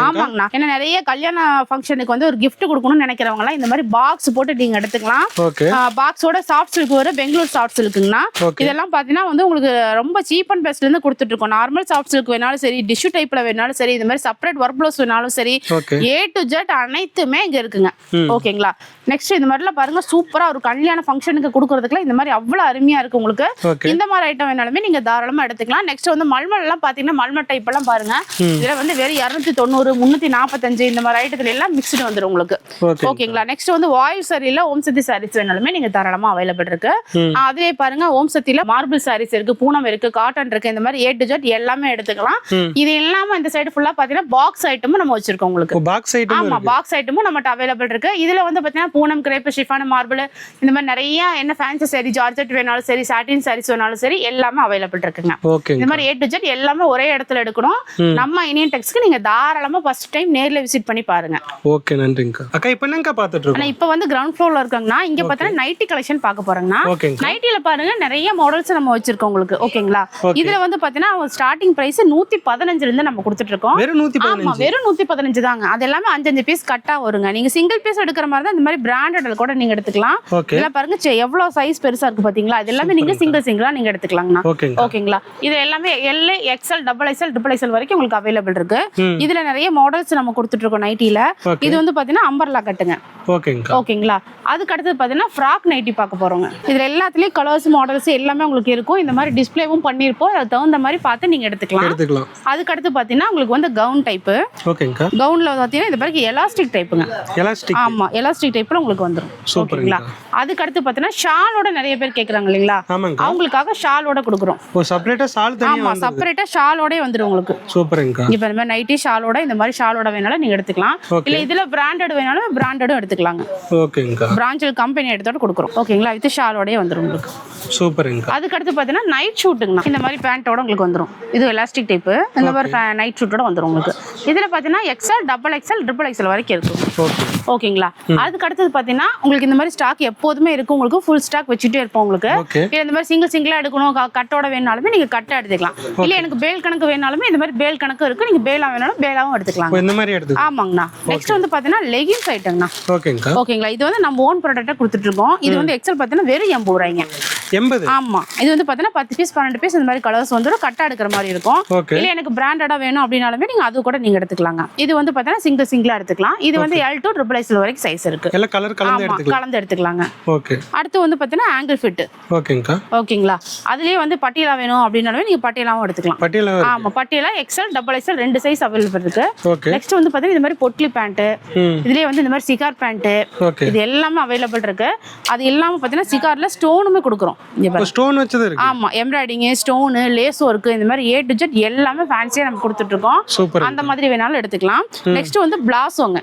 ஆமாங்கண்ணா. ஏன்னா நிறைய கல்யாண ஃபங்க்ஷனுக்கு வந்து ஒரு கிஃப்ட் கொடுக்கணும்னு நினைக்கிறவங்க இந்த மாதிரி பாக்ஸ் போட்டு நீங்க எடுத்துக்கலாம். பாக்ஸோட சாஃப்ட் சில்க் வரும், பெங்களூர் சாஃப்ட் சில்க்குங்கண்ணா. இதெல்லாம் பாத்தீங்கன்னா வந்து உங்களுக்கு ரொம்ப சீப் அண்ட் பெஸ்ட்ல இருந்து கொடுத்துட்டு இருக்கோம். நார்மல் சாஃப்ட் சில்க் வேணாலும் சரி, டிஷ்யூ டைப்ல வேணாலும் சரி, இந்த மாதிரி செப்பரேட் ஒர்க் ப்ளவுஸ் வேணாலும் சரி, A to Z அனைத்துமே இங்க இருக்குங்க. ஓகேங்களா? நெக்ஸ்ட் இந்த மாதிரிலாம் பாருங்க சூப்பரா ஒரு கல்யாண ஃபங்க்ஷனுக்கு கொடுக்கறதுக்குலாம் இந்த மாதிரி அவ்வளவு அருமையா இருக்கு உங்களுக்கு. இந்த மாதிரி ஐட்டம் வேணாலுமே நீங்க தாராளமா எடுத்துக்கலாம். நெக்ஸ்ட் வந்து மல்மல் எல்லாம் பாத்தீங்கன்னா மல்மல் டைப் எல்லாம் பாருங்க இதுல வந்து வெறும் 290, 345 இந்த மாதிரி ஐட்டத்துல எல்லாம் மிக்ஸ்டு வந்துடும் உங்களுக்கு. ஓகேங்களா? நெக்ஸ்ட் வந்து வாயில் சாரியில ஓம் சக்தி சாரீஸ் வேணாலுமே நீங்க தாராளமா அவைலபிள் இருக்கு. அதே பாருங்க ஓம் சக்தியில மார்பிள் சாரீஸ் இருக்கு, பூனம் இருக்கு, காட்டன் இருக்கு, இந்த மாதிரி A to Z எல்லாமே எடுத்துக்கலாம். இது இல்லாம இந்த சைடு ஃபுல்லா பாத்தீங்கன்னா பாக்ஸ் ஐட்டமும் நம்ம வச்சிருக்கோம் உங்களுக்கு. ஆமா, பாக்ஸ் ஐட்டமும் நம்மகிட்ட அவைலபிள் இருக்கு. இதுல வந்து பாத்தீங்கன்னா பூனம், கிரேப், ஷிஃபான், மார்பிள் இந்த மாதிரி நிறைய என்ன ஃபேன்சி சாரி, ஜார்ஜெட் வேணாலும் சரி, சாட்டின் சாரீஸ் வேணாலும் சரி எல்லாமே அவைலபிள் இருக்குங்க. இந்த மாதிரி A to Z எல்லாமே ஒரே இடத்துல எடுக்கணும். நம்ம இந்தியன் டெக்ஸ்க்கு நீங்க தாராளமா ஃபர்ஸ்ட் டைம் நேர்ல விசிட் பண்ணி பாருங்க. ஓகே, நன்றிங்க. அக்கா இப்போ என்னங்கா பார்த்துட்டு இருக்கோம்? ஆனா இப்போ வந்து கிரவுண்ட் ஃப்ளோர்ல இருக்காங்கண்ணா. இங்க பார்த்தீங்கன்னா நைட்டி கலெக்ஷன் பார்க்க போறோங்கண்ணா. ஓகேங்க. நைட்டில பாருங்க நிறைய மாடல்ஸ் நம்ம வச்சிருக்கோம் உங்களுக்கு. ஓகேங்களா? இதுல வந்து பார்த்தீங்கன்னா ஸ்டார்டிங் பிரைஸ் 115 இருந்து நம்ம கொடுத்துட்டு இருக்கோம். வெறும் 115. ஆமா, வெறும் 115 தாங்க. அது எல்லாமே 5 பீஸ் கட்டா வருங்க. நீங்க சிங்கிள் பீஸ் எடுக்கிற மாதிரி தான் இந்த மாதிரி பிராண்டட் கூட நீங்க எடுத்துக்கலாம். இதெல்லாம் பாருங்க எவ்வளவு சைஸ் பெருசா இருக்கு பாத்தீங்களா? இது எல்லாமே நீங்க சிங்கிளா நீங்க எடுத்துக்கலாங்கண்ணா. ஓகேங்களா? இது எல்லாமே L, XL, double XL, triple XL வரைக்கும் உங்களுக்கு அவைலபிள் இருக்கு. இதுல நிறைய மாடல்ஸ் நம்ம கொடுத்துட்டு இருக்கோம் நைட்டில. இது வந்து பாத்தீங்கன்னா அம்பர்லா கட்டுங்க. ஓகேங்களா? அதுக்கு அடுத்து பாத்தீங்கன்னா ஃப்ராக் நைட்டி பார்க்க போறோங்க. இதுல எல்லாத்துலயும் கலர்ஸ் மாடல்ஸ் எல்லாமே உங்களுக்கு இருக்கும். இந்த மாதிரி டிஸ்ப்ளேவும் பண்ணிருப்போம். அதுக்கு தகுந்த மாதிரி பார்த்து நீங்க எடுத்துக்கலாம். அதுக்கு அடுத்து பாத்தீங்கன்னா உங்களுக்கு வந்து கவுன் டைப். கவுன்ல பாத்தீங்கன்னா இந்த மாதிரி எலாஸ்டிக் டைப்புங்க. ஆமா, எலாஸ்டிக் டைப்ல உங்களுக்கு வந்துரும். ஓகேங்களா? அதுக்கு அடுத்து பாத்தீங்கன்னா ஷாலோட நிறைய பேர் கேக்குறாங்க இல்லீங்களா? அவங்களுக்காக ஷாலோட கொடுக்குறோம். செப்பரேட்டா ஷால் தனியா. ஆமா, செப்பரேட்டா ஷாலோட வந்துரும் உங்களுக்கு. சூப்பர்ங்க. இப்போ இந்த மாதிரி நைட்டி ஷாலோட இந்த மாதிரி ஷாலோட வேணாலும் நீங்க எடுத்துக்கலாம். இல்ல இதுல பிராண்டட் வேணாலும் பிராண்டடும் எடுத்துக்கலாங்க. ஓகேங்க. பிராண்டட் கம்பெனி எடுத்தோட கொடுக்குறோம். ஓகேங்களா? வித் ஷாலோடயே வந்துரும் உங்களுக்கு. சூப்பர்ங்க. அதுக்கு அடுத்து பாத்தீங்கன்னா நைட் ஷூட்டுங்கண்ணா. இந்த மாதிரி பேண்டோட உங்களுக்கு வந்துரும். இது எலாஸ்டிக் டைப். இந்த மாதிரி நைட் ஷூட்டோட வந்துரும் உங்களுக்கு. இதுல பாத்தீங்கன்னா XL, double XL, triple XL வரைக்கும் இருக்கும். ஓகேங்களா? அதுக்கு அடுத்தது பாத்தீங்கன்னா உங்களுக்கு இந்த மாதிரி ஸ்டாக் எப்போதுமே இருக்கும். உங்களுக்கு ஃபுல் ஸ்டாக் வச்சுட்டே இருப்போம் உங்களுக்கு. இல்ல இந்த மாதிரி சிங்கிளா எடுக்கணும், கட்டோட வேணாலுமே நீங்க கட்டா எடுத்துக்கலாம். இல்ல எனக்கு பேல் கணக்கு வேணாலுமே இந்த மாதிரி பேல் கணக்கு இருக்கு. நீங்க பேலா வேணாலும் பேலாவும் எடுத்துக்கலாம். இந்த மாதிரி எடுத்துக்கலாம். ஆமாங்கண்ணா. நெக்ஸ்ட் வந்து பாத்தீங்கன்னா லெகின்ஸ் ஐட்டம்ண்ணா. ஓகேங்களா? இது வந்து நம்ம ஓன் ப்ராடக்ட்டா கொடுத்துட்டு இருக்கோம். இது வந்து எக்ஸ்எல் பாத்தீங்கன்னா வெறும் 80 ரூபாய்ங்க. 80. ஆமா, இது வந்து பாத்தீங்கன்னா 10 பீஸ் 12 பீஸ் இந்த மாதிரி கலர்ஸ் வந்துரும். கட்டா எடுக்கிற மாதிரி இருக்கும். இல்ல எனக்கு பிராண்டடா வேணும் அப்படினாலுமே நீங்க அது கூட நீங்க எடுத்துக்கலாங்க. இது வந்து பாத்தீங்கன்னா சிங்கிளா எடுத்துக்கலாம். இது வந்து L to triple XL வரைக்கும் சைஸ் இருக்கு. எல்லா கலர் கலந்து எடுத்துக்கலாங்க. ஓகே. அடுத்து வந்து பாத்தீங்கன்னா ஆங்கிள் ஃபிட். ஓகேங்களா? அதுலயே வந்து பட்டியலா வேணும் அப்படினாலுமே நீங்க பட்டியலாவும் எடுத்துக்கலாம். ஆமா, பட்டியலா XL, double XL ரெண்டு சைஸ் அவைலபிள் இருக்கு. நெக்ஸ்ட் வந்து பாத்தீங்கன்னா இந்த மாதிரி பொட்லி பேண்ட், இதுலயே வந்து இந்த மாதிரி சிகார் பேண்ட், இது எல்லாமே அவைலபிள் இருக்கு. அது எல்லாமே பாத்தீங்கன்னா சிகார்ல ஸ்டோனுமே கொடுக்குறோம். ஸ்டோன் வச்சது இருக்கு. ஆமா, எம்ப்ராய்டிங், ஸ்டோன், லேஸ் வர்க் இந்த மாதிரி A to Z எல்லாமே ஃபேன்சியா நம்ம கொடுத்துட்டு இருக்கோம். அந்த மாதிரி வேணாலும் எடுத்துக்கலாம். நெக்ஸ்ட் வந்து பிளாசோங்க.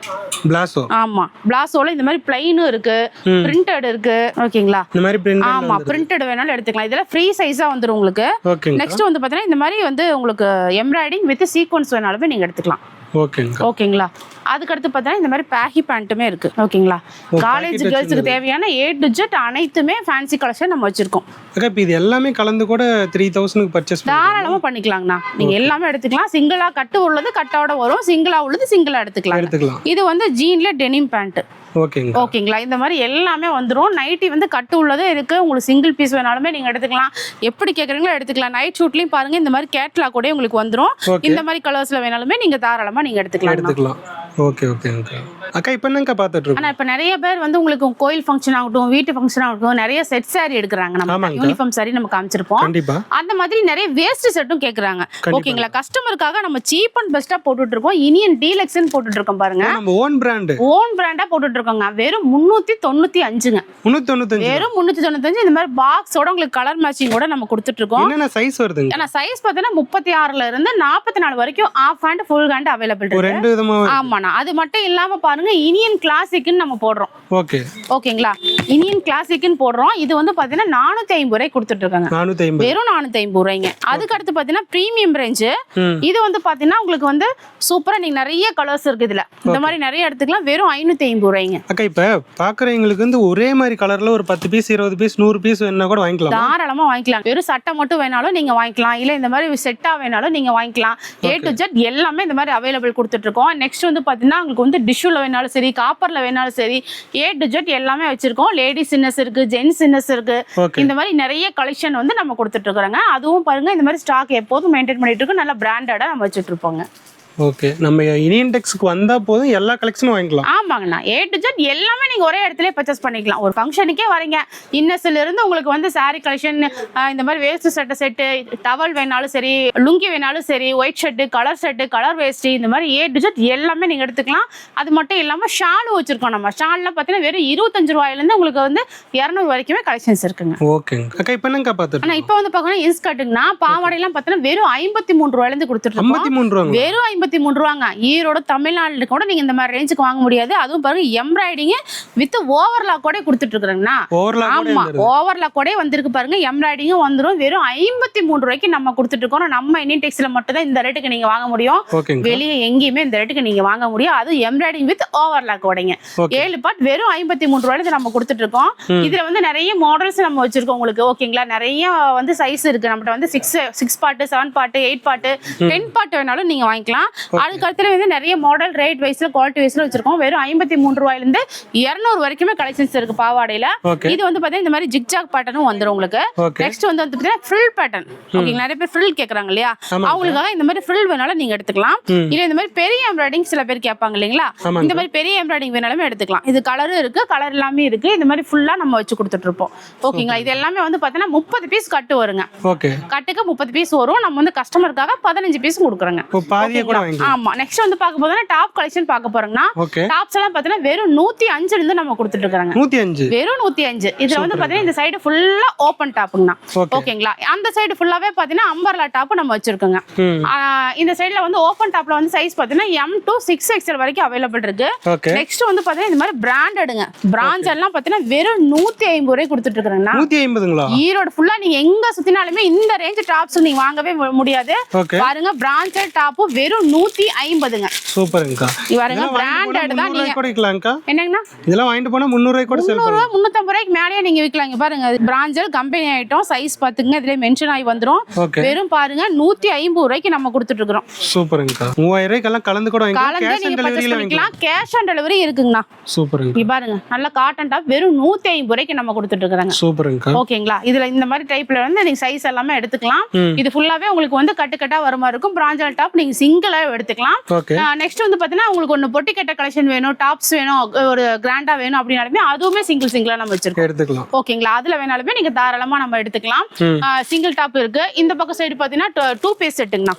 ஆமா, பிளாசோல இந்த மாதிரி பிளைனும் இருக்கு, பிரிண்டட் இருக்கு. ஓகேங்களா? இந்த மாதிரி பிரிண்ட். ஆமா, பிரிண்டட் வேணாலும் எடுத்துக்கலாம். இதெல்லாம் ஃப்ரீ சைஸா வந்துரும் உங்களுக்கு. நெக்ஸ்ட் வந்து பாத்தீங்கன்னா இந்த மாதிரி வந்து உங்களுக்கு எம்ப்ராய்டிங் வித் சீக்வென்ஸ் வேணாலுமே நீங்க எடுத்துக்கலாம். ஓகேங்களா? அதுக்கு அடுத்து பார்த்தீங்கன்னா இந்த மாதிரி பேகி பேண்ட்டுமே இருக்கு. ஓகேங்களா? காலேஜ் கேர்ள்ஸுக்கு தேவையான A to Z அனைத்துமே ஃபேன்சி கலெக்ஷன் நம்ம வச்சிருக்கோம். இது எல்லாமே கலந்து கூட 3000க்கு பர்ச்சேஸ் தாராளமா பண்ணிக்கலாங்கண்ணா. நீங்க எல்லாமே எடுத்துக்கலாம். சிங்கிளா கட்டு உள்ளது கட்டோட வரும், சிங்கிளா உள்ளது சிங்கிளா எடுத்துக்கலாம். இது வந்து ஜீன்ல டெனிம் பேண்ட். ஓகேங்களா? இந்த மாதிரி எல்லாமே வந்துரும். நைட்டி வந்து கட்டு உள்ளதே இருக்கு. உங்களுக்கு சிங்கிள் பீஸ் வேணாலுமே நீங்க எடுத்துக்கலாம். எப்படி கேக்குறீங்களோ எடுத்துக்கலாம். நைட் ஷூட்லயும் பாருங்க இந்த மாதிரி கேட்லாக் கூட உங்களுக்கு வந்துரும். இந்த மாதிரி கலர்ஸ்ல வேணாலுமே நீங்க தாராளமா நீங்க எடுத்துக்கலாம். ஓகே. அக்கா இப்போ என்னங்க பார்த்துட்டு இருக்கோம்? ஆனா இப்போ நிறைய பேர் வந்து உங்களுக்கு கோயில் ஃபங்க்ஷன் ஆகட்டும், வீட்டு ஃபங்க்ஷன் ஆகட்டும், நிறைய செட் சாரி எடுக்கிறாங்க. நம்ம யூனிஃபார்ம் சாரி நம்ம காமிச்சிருப்போம். அந்த மாதிரி நிறைய வேஸ்ட் செட்டும் கேக்குறாங்க. ஓகேங்களா? கஸ்டமருக்காக நம்ம சீப் அண்ட் பெஸ்டா போட்டுட்டு இருக்கோம். இனியன் டீலக்ஸ்னு போட்டுட்டு இருக்கோம் பாருங்க. நம்ம ஓன் பிராண்டா போட்டுட்டு இருக்கோங்க. வெறும் 395ங்க. 395. வெறும் 395. இந்த மாதிரி பாக்ஸோட உங்களுக்கு கலர் மேட்சிங் கூட நம்ம கொடுத்துட்டு இருக்கோம். என்னென்ன சைஸ் வருதுங்க? ஏன்னா சைஸ் பார்த்தீங்கன்னா 36ல இருந்து 44 வரைக்கும் half hand full hand available இருக்கு. ரெண்டு விதமா. ஆமாண்ணா. அது மட்டும் இல்லாம பாருங்க இனியன் கிளாசிக்னு நம்ம போடுறோம். ஓகேங்களா? இனியன் கிளாசிக்னு போடுறோம். இது வந்து பாத்தீங்கன்னா 450 ரூபாய் கொடுத்துட்டு இருக்காங்க. வெறும் 450 ரூபாய்ங்க. அதுக்கு அடுத்து பாத்தீங்கன்னா பிரீமியம் ரேஞ்ச். இது வந்து பாத்தீங்கன்னா உங்களுக்கு வந்து சூப்பரா நீங்க நிறைய கலர்ஸ் இருக்கு இதுல. இந்த மாதிரி நிறைய எடுத்துக்கலாம். வெறும் 550 ரூபாய்ங்க. அக்கா இப்ப பாக்குறவங்களுக்கு வந்து ஒரே மாதிரி கலர்ல ஒரு 10 பீஸ் 20 பீஸ் 100 பீஸ் வேணா கூட வாங்கிக்கலாம். தாராளமா வாங்கிக்கலாம். வெறும் சட்டை மட்டும் வேணாலும் நீங்க வாங்கிக்கலாம். இல்ல இந்த மாதிரி செட்டா வேணாலும் நீங்க வாங்கிக்கலாம். A to Z எல்லாமே இந்த மாதிரி அவைலபிள் கொடுத்துட்டு இருக்கோம். நெக்ஸ்ட் வந்து பாத்தீங்கன்னா உங்களுக்கு வந்து டிஷ்யூல வேணாலும் சரி, காப்பர்ல வேணாலும் சரி, A to Z எல்லாமே வச்சிருக்கோம். லேடிஸ் இன்னஸ் இருக்கு, ஜென்ஸ் இன்னஸ் இருக்கு. இந்த மாதிரி நிறைய கலெக்ஷன் வந்து நம்ம கொடுத்துட்டு இருக்கோங்க. அதுவும் பாருங்க இந்த மாதிரி ஸ்டாக் எப்போதும் மெயின்டைன் பண்ணிட்டு இருக்கோம். நல்ல பிராண்டடா நம்ம வச்சிட்டு இருப்போங்க. ஓகே, நம்ம இனியன் டெக்ஸ்க்கு வந்தா போதும் எல்லா கலெக்ஷனும் வாங்கிக்கலாம். ஆமாங்கண்ணா. A to Z எல்லாமே நீங்க ஒரே இடத்துல பர்ச்சேஸ் பண்ணிக்கலாம். ஒரு ஃபங்க்ஷனுக்கே வரீங்க, இன்னஸ்ல இருந்து உங்களுக்கு வந்து சாரி கலெக்ஷன், இந்த மாதிரி வேஸ்ட் சட்டை செட்டு, டவல் வேணாலும் சரி, லுங்கி வேணாலும் சரி, ஒயிட் ஷர்ட், கலர் வேஸ்ட், இந்த மாதிரி A to Z எல்லாமே நீங்க எடுத்துக்கலாம். அது மட்டும் இல்லாம ஷாலும் வச்சிருக்கோம். நம்ம ஷால்ல பாத்தீங்கன்னா வெறும் 25 ரூபாயில இருந்து உங்களுக்கு வந்து 200 வரைக்குமே கலெக்ஷன்ஸ் இருக்குங்க. ஓகே அக்கா, இப்போ என்னங்க பாத்துட்டு? ஆனா இப்போ வந்து பாக்கணும் இன்ஸ்கர்ட்னா பாவாடை எல்லாம் பாத்தீங்கன்னா வெறும் 53 ரூபாயில இருந்து கொடுத்துட்டு இருக்கோம். 53 ரூபாய். வெறும் 53 53 ரூபாங்க. ஈரோடு தமிழ்நாட்டுல கூட நீங்க இந்த மாதிரி ரேஞ்சுக்கு வாங்க முடியாது. அதுவும் பாருங்க எம்ப்ராய்டிங் வித் ஓவர்லாக் கூட கொடுத்துட்டு இருக்காங்கண்ணா. ஆமா, ஓவர்லாக் கூட வந்திருக்கு பாருங்க. எம்ப்ராய்டிங்கும் வந்துரும். வெறும் 53 ரூபாய்க்கு நம்ம கொடுத்துட்டு இருக்கோம். நம்ம இந்தியன் டெக்ஸ்டைல்ல மட்டும் தான் இந்த ரேட்டுக்கு நீங்க வாங்க முடியும். வெளியே எங்கேயுமே இந்த ரேட்டுக்கு நீங்க வாங்க முடியும். அது எம்ப்ராய்டிங் வித் ஓவர்லாக் உடைங்க 7 பார்ட் வெறும் 53 ரூபாய்க்கு நம்ம கொடுத்துட்டு இருக்கோம். இதுல வந்து நிறைய மாடல்ஸ் நம்ம வச்சிருக்கோம் உங்களுக்கு. ஓகேங்களா, நிறைய வந்து சைஸ் இருக்கு நம்மகிட்ட. வந்து 6 பார்ட், 7 பார்ட், 8 பார்ட், 10 பார்ட் வேணாலும் நீங்க வாங்கிக்கலாம். அதுக்கு அடுத்து வந்து நிறைய மாடல் ரேட் வைஸ்ல குவாலிட்டி வைஸ்ல வச்சிருக்கோம். வெறும் 53 ரூபாயில இருந்து 200 வரைக்குமே கலெக்ஷன்ஸ் இருக்கு பாவாடையில. இது வந்து பாத்தீங்கன்னா இந்த மாதிரி ஜிக்ஜாக் பேட்டர்னும் வந்துரும் உங்களுக்கு. நெக்ஸ்ட் வந்து பாத்தீங்கன்னா ஃப்ரில் பேட்டர்ன். ஓகேங்களா, நிறைய பேர் ஃப்ரில் கேக்குறாங்க இல்லையா, அவங்களுக்காக இந்த மாதிரி ஃப்ரில் வேணாலும் நீங்க எடுத்துக்கலாம். இல்ல இந்த மாதிரி பெரிய எம்ப்ராய்டிங் சில பேர் கேட்பாங்க இல்லைங்களா, இந்த மாதிரி பெரிய எம்ப்ராய்டிங் வேணாலும் எடுத்துக்கலாம். இது கலரும் இருக்கு, கலர் எல்லாமே இருக்கு. இந்த மாதிரி ஃபுல்லா நம்ம வச்சு கொடுத்துட்டு இருப்போம். ஓகேங்களா, இது எல்லாமே வந்து பாத்தீங்கன்னா 30 பீஸ் கட்டு வருங்க. கட்டுக்கு 30 பீஸ் வரும். நம்ம வந்து கஸ்டமருக்காக 15 பீஸ் கொடுக்குறோங்க. ஆமா. நெக்ஸ்ட் வந்து பார்க்க போதா டாப் கலெக்ஷன் பார்க்க போறோம்னா, டாப்ஸ் எல்லாம் பாத்தீங்கன்னா வெறும் 105 இருந்து நம்ம கொடுத்துட்டு இருக்காங்க. 105 வெறும் 105. இதுல வந்து பாத்தீங்கன்னா இந்த சைடு ஃபுல்லா ஓபன் டாப்புங்கண்ணா. ஓகேங்களா, அந்த சைடு ஃபுல்லாவே பாத்தீங்கன்னா அம்பர்லா டாப் நம்ம வச்சிருக்கோங்க. இந்த சைடுல வந்து ஓபன் டாப்ல வந்து சைஸ் பாத்தீங்கன்னா M to 6XL வரைக்கும் அவைலபிள் இருக்கு. நெக்ஸ்ட் வந்து பாத்தீங்கன்னா இந்த மாதிரி பிராண்டடுங்க. பிரான்ச் எல்லாம் பாத்தீங்கன்னா வெறும் 150 ரூபாய் கொடுத்துட்டு இருக்காங்க. 150ங்களா? ஈரோடு ஃபுல்லா நீங்க எங்க சுத்தினாலுமே இந்த ரேஞ்ச் டாப்ஸ் நீங்க வாங்கவே முடியாது. பாருங்க, பிராண்டட் டாப் வெறும் 150ங்க. சூப்பர்ங்கா. பாருங்க, பிராண்டட் தான். நீங்க கொடுக்கலாம்க்கா. என்னங்கண்ணா, இதெல்லாம் வாங்கிட்டு போனா 300 ரூபாய் கூட சேல் பண்ணலாம். 350 ரூபாய்க்கு மேலயே நீங்க விக்கலாங்க. பாருங்க, பிராண்டட் கம்பெனி ஐட்டம் சைஸ் பாத்துங்க, இதுல மென்ஷன் ஆகி வந்துரும். வெறும் பாருங்க 150 ரூபாய்க்கு நம்ம கொடுத்துட்டு இருக்கோம். சூப்பர்ங்கா. 3000 ரூபாய்க்கு எல்லாம் கலந்து கூட வாங்கிக்கலாம். கேஷ் ஆன் டெலிவரில வாங்கிக்கலாம். கேஷ் ஆன் டெலிவரி இருக்குங்கண்ணா. சூப்பர்ங்க. இங்க பாருங்க, நல்ல காட்டன் டாப் வெறும் 150 ரூபாய்க்கு நம்ம கொடுத்துட்டு இருக்காங்க. சூப்பர்ங்கா. ஓகேங்களா, இதுல இந்த மாதிரி டைப்ல வந்து நீங்க சைஸ் எல்லாமே எடுத்துக்கலாம். இது ஃபுல்லாவே உங்களுக்கு வந்து கட்டு கட்டா வர மாதிரி இருக்கும். பிராண்டட் டாப் நீங்க சிங்கிளா எடுத்துக்கலாம். நெக்ஸ்ட் வந்து பாத்தீங்கன்னா உங்களுக்கு ஒன்னு பொட்டி கட்ட கலெக்ஷன் வேணும், டாப்ஸ் வேணும், ஒரு கிராண்டா வேணும் அப்படினாலுமே அதுவுமே சிங்கிளா நம்ம வச்சிருக்கோம். எடுத்துக்கலாம். ஓகேங்களா, அதுல வேணாலுமே நீங்க தாராளமா நம்ம எடுத்துக்கலாம். சிங்கிள் டாப் இருக்கு. இந்த பக்கம் சைடு பாத்தீங்கன்னா 2 பீஸ் செட்டுங்கண்ணா.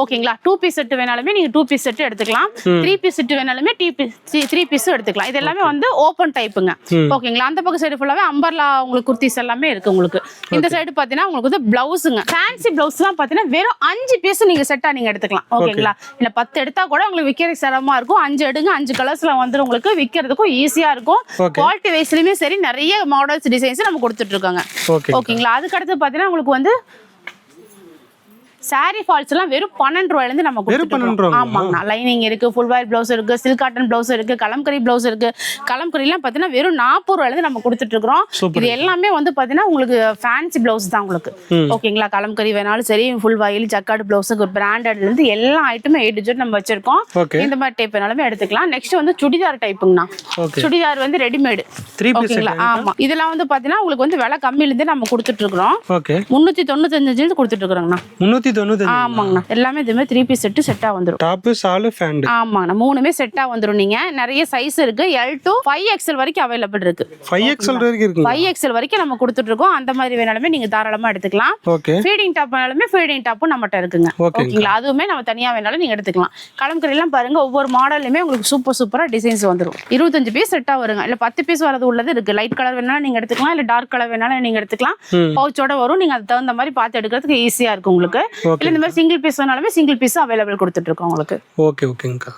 ஓகேங்களா, 2 பீஸ் செட் வேணாலுமே நீங்க 2 பீஸ் செட் எடுத்துக்கலாம். 3 பீஸ் செட் வேணாலுமே 3 பீஸ் எடுத்துக்கலாம். இது எல்லாமே வந்து ஓபன் டைப்புங்க. ஓகேங்களா, அந்த பக்கம் சைடு ஃபுல்லாவே அம்பர்லா உங்களுக்கு குர்த்திஸ் எல்லாமே இருக்கு உங்களுக்கு. இந்த சைடு பாத்தீங்கன்னா உங்களுக்கு வந்து பிளவுஸ்ங்க. ஃபேன்சி பிளவுஸ் தான் பாத்தீங்கன்னா வெறும் 5 பீஸ் நீங்க செட்டா நீங்க எடுத்துக்கலாம். ஓகேங்களா, இல்ல 10 எடுத்தா கூட உங்களுக்கு விக்கிறது சிரமமா இருக்கும். 5 எடுங்க, 5 கலர்ஸ்ல வந்து உங்களுக்கு விக்கிறதுக்கும் ஈஸியா இருக்கும். குவாலிட்டி வைஸ்லயுமே சரி, நிறைய மாடல்ஸ் டிசைன்ஸ் நம்ம கொடுத்துட்டு இருக்காங்க. ஓகேங்களா, அதுக்கு அடுத்து பாத்தீங்கன்னா உங்களுக்கு வந்து சாரி ஃபால்ஸ் எல்லாம் வெறும் 12 ரூபாயில இருந்து நம்ம கொடுத்துட்டோம். ஆமாங்க, லைனிங் இருக்கு, ஃபுல் வேர் பிளவுஸ் இருக்கு, சில்க் காட்டன் பிளவுஸ் இருக்கு, கலம்கரி பிளவுஸ் இருக்கு. கலம்கரி எல்லாம் பாத்தீங்கன்னா வெறும் 40 ரூபாயில இருந்து நம்ம கொடுத்துட்டு இருக்கோம். இது எல்லாமே வந்து பாத்தீங்கன்னா உங்களுக்கு ஃபேன்சி பிளவுஸ் தான் உங்களுக்கு. ஓகேங்களா, கலம்கரி வேணாலும் சரி, ஃபுல் வாயில் ஜக்கார்டு பிளவுஸ், பிராண்டட்ல இருந்து எல்லா ஐட்டமும் A to Z நம்ம வச்சிருக்கோம். இந்த மாதிரி டைப் வேணாலுமே எடுத்துக்கலாம். நெக்ஸ்ட் வந்து சுடிதார் டைப்புங்கண்ணா. சுடிதார் வந்து ரெடிமேடு. ஓகேங்களா, ஆமா. இதெல்லாம் வந்து பாத்தீங்கன்னா உங்களுக்கு வந்து விலை கம்மியில இருந்து நம்ம கொடுத்துட்டு இருக்கோம். 395 இருந்து கொடுத்துட்டு இருக்கோங்கண்ணா. ஆமாங்கண்ணா, எல்லாமே இதுமே 3 பீஸ் செட் செட்டா வந்துரும். டாப் சால் ஃபேண்ட். ஆமாங்கண்ணா, மூணுமே செட்டா வந்துரும். நீங்க நிறைய சைஸ் இருக்கு. L to 5XL வரைக்கும் அவைலபிள் இருக்கு. 5XL வரைக்கும் இருக்கு. 5XL வரைக்கும் நம்ம கொடுத்துட்டு இருக்கோம். அந்த மாதிரி வேணாலுமே நீங்க தாராளமா எடுத்துக்கலாம். ஃபீடிங் டாப் வேணாலுமே ஃபீடிங் டாப்பும் நம்மட்ட இருக்குங்க. ஓகேங்களா, அதுவுமே நம்ம தனியா வேணாலும் நீங்க எடுத்துக்கலாம். கலம்கரி எல்லாம் பாருங்க, ஒவ்வொரு மாடல்லுமே உங்களுக்கு சூப்பரா டிசைன்ஸ் வந்துரும். 25 பீஸ் செட்டா வருங்க. இல்ல 10 பீஸ் வரது உள்ளது இருக்கு. லைட் கலர் வேணாலும் நீங்க எடுத்துக்கலாம், இல்ல டார்க் கலர் வேணாலும் நீங்க எடுத்துக்கலாம். பவுச்சோட வரும். நீங்க அதுக்கு தகுந்த மாதிரி பார்த்து எடுக்கிறதுக்கு ஈஸியா இருக்கும் உங்களுக்கு. இல்ல இந்த மாதிரி சிங்கிள் பீஸ் வேணாலுமே சிங்கிள் பீஸ் அவைலபிள் கொடுத்துட்டு இருக்கோம் உங்களுக்கு. ஓகேங்கா.